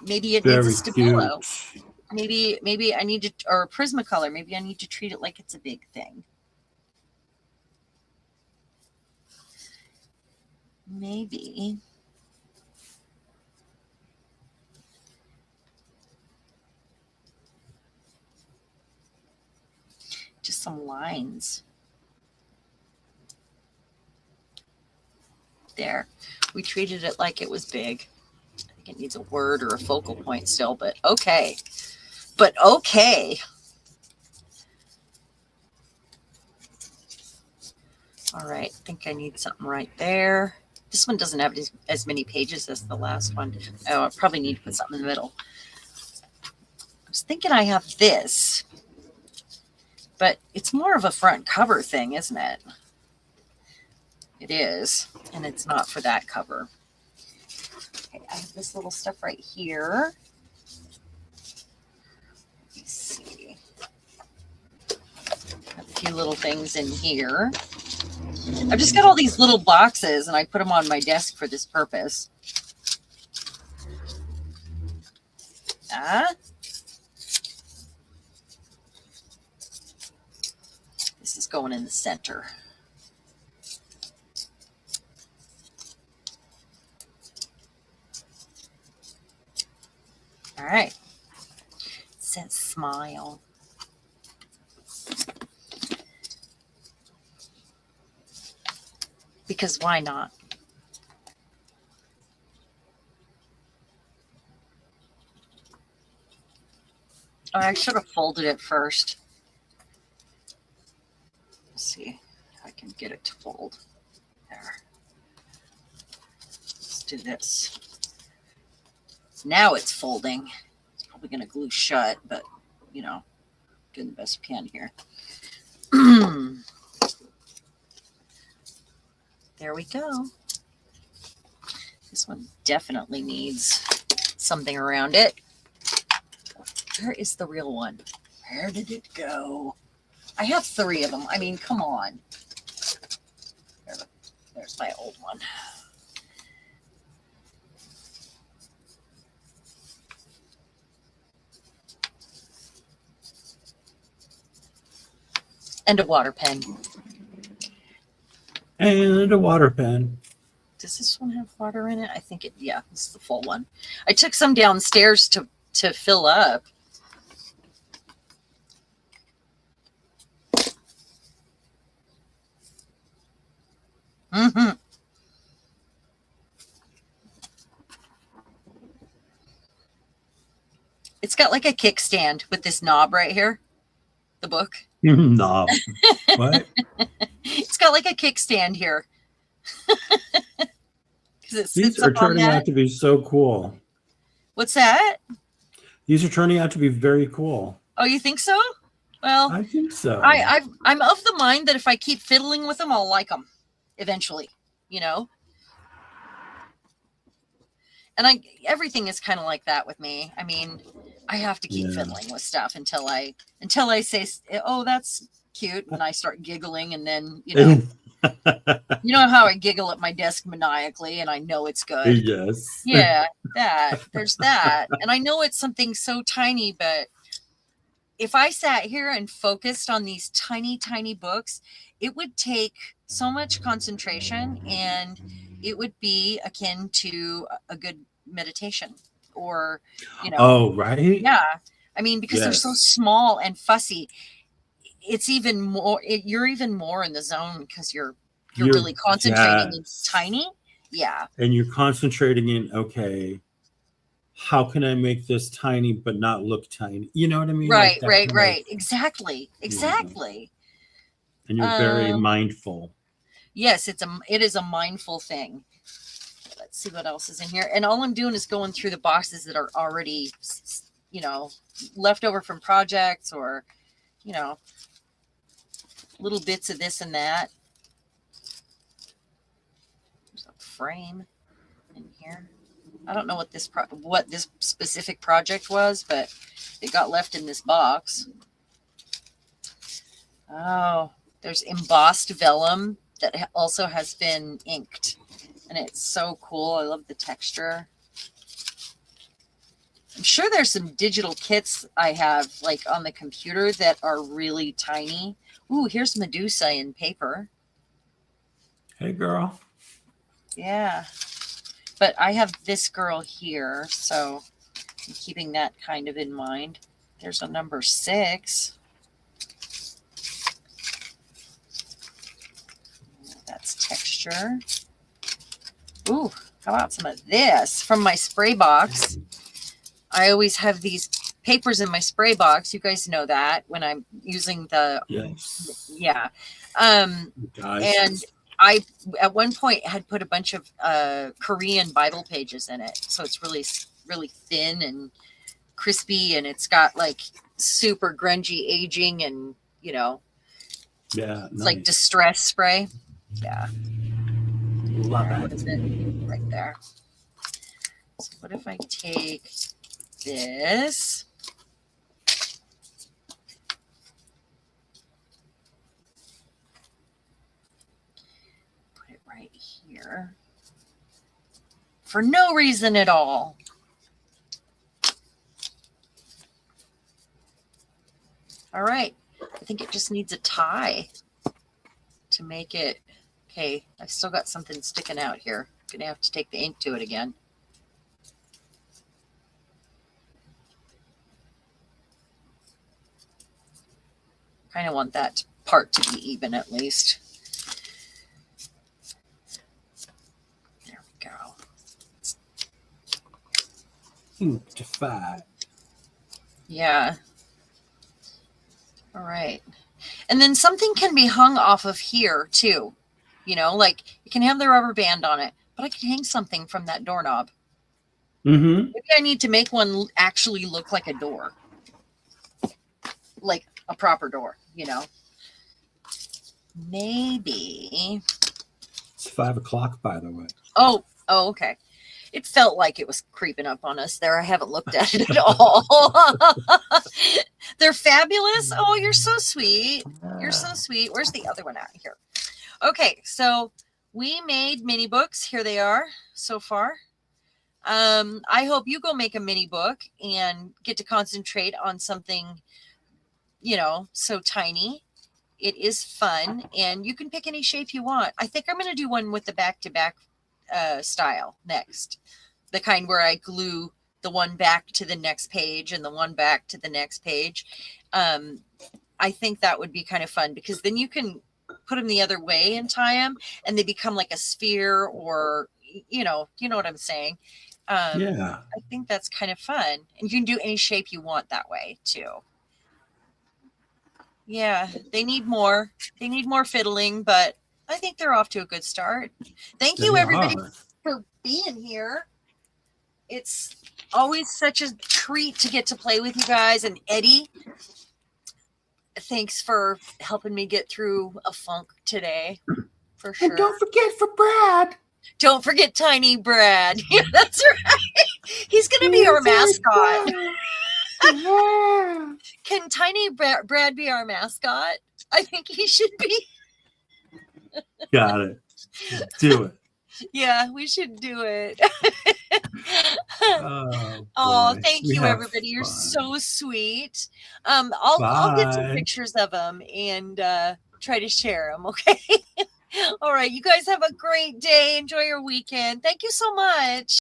Maybe it needs a Stabilo. Maybe I need to, or a Prismacolor. Maybe I need to treat it like it's a big thing. Maybe. Just some lines. There. We treated it like it was big. I think it needs a word or a focal point still, but okay. But okay. All right. I think I need something right there. This one doesn't have as many pages as the last one. Oh, I probably need to put something in the middle. I was thinking I have this, but it's more of a front cover thing, isn't it? It is, and it's not for that cover. Okay, I have this little stuff right here. Let me see. A few little things in here. I've just got all these little boxes, and I put them on my desk for this purpose. This is going in the center. All right. It says smile. Because why not? Oh, I should have folded it first. Let's see if I can get it to fold. There. Let's do this. Now it's folding. It's probably going to glue shut, but, you know, doing the best we can here. There we go. This one definitely needs something around it. Where is the real one? Where did it go? I have 3 of them. I mean, come on. There's my old one. And a water pen. And a water pen. Does this one have water in it? I think it, yeah, this is the full one. I took some downstairs to fill up. Mm-hmm. It's got like a kickstand with this knob right here. The book. Knob. What? It's got like a kickstand here. It These are turning out to be so cool. What's that? These are turning out to be very cool. Oh, you think so? Well, I think so. I'm of the mind that if I keep fiddling with them, I'll like them eventually, you know? And everything is kind of like that with me. I mean, I have to keep fiddling with stuff until I say, oh, that's cute. And I start giggling, and then, you know, you know how I giggle at my desk maniacally, and I know it's good. Yes. Yeah, there's that. And I know it's something so tiny, but if I sat here and focused on these tiny, tiny books, it would take so much concentration, and it would be akin to a good meditation, or, you know. Oh, right. Yeah. I mean, because they're so small and fussy, it's even more, you're even more in the zone because you're really concentrating. It's tiny. Yeah. And you're concentrating in, okay, how can I make this tiny but not look tiny? You know what I mean? Right, like right. Exactly. And you're very mindful. Yes, it is a mindful thing. Let's see what else is in here. And all I'm doing is going through the boxes that are already, you know, left over from projects, or, you know, little bits of this and that. There's a frame in here. I don't know what this specific project was, but it got left in this box. Oh, there's embossed vellum that also has been inked, and it's so cool. I love the texture. I'm sure there's some digital kits I have like on the computer that are really tiny. Ooh, here's Medusa in paper. Hey, girl. Yeah. But I have this girl here, so I'm keeping that kind of in mind. There's a number 6. That's texture. Ooh, how about some of this from my spray box? I always have these papers in my spray box. You guys know that when I'm using the... Yes. Yeah. Guys. And I, at one point, had put a bunch of Korean Bible pages in it. So it's really, really thin and crispy, and it's got like super grungy aging, and, you know, Yeah. it's like distress spray. Yeah. Love What is it? Right there. So what if I take this? Put it right here. For no reason at all. All right. I think it just needs a tie to make it. Okay, I've still got something sticking out here. Gonna have to take the ink to it again. Kind of want that part to be even at least. There we go. To 5. Yeah. All right. And then something can be hung off of here too. You know, like you can have the rubber band on it, but I can hang something from that doorknob. Mm-hmm. Maybe I need to make one actually look like a door. Like a proper door, you know. Maybe. It's 5 o'clock, by the way. Oh, okay. It felt like it was creeping up on us there. I haven't looked at it at all. They're fabulous. Oh, you're so sweet. You're so sweet. Where's the other one out here? Okay, so we made mini books. Here they are so far. I hope you go make a mini book and get to concentrate on something, you know, so tiny. It is fun, and you can pick any shape you want. I think I'm going to do one with the back-to-back style next. The kind where I glue the one back to the next page and the one back to the next page. I think that would be kind of fun because then you can put them the other way and tie them, and they become like a sphere, or you know what I'm saying. Yeah. I think that's kind of fun, and you can do any shape you want that way too. Yeah, they need more fiddling, but I think they're off to a good start. Thank you, They everybody, are. for being here. It's always such a treat to get to play with you guys. And Eddie, thanks for helping me get through a funk today, for sure. And don't forget for Brad. Don't forget Tiny Brad. Yeah, that's right. He's going to be our mascot. Yeah. Can Tiny Brad be our mascot? I think he should be. Got it. Do it. Yeah, we should do it. Oh, Oh, boy. thank We you, have everybody. You're fun. so sweet. I'll get some Bye. pictures of them and try to share them. Okay. All right. You guys have a great day. Enjoy your weekend. Thank you so much.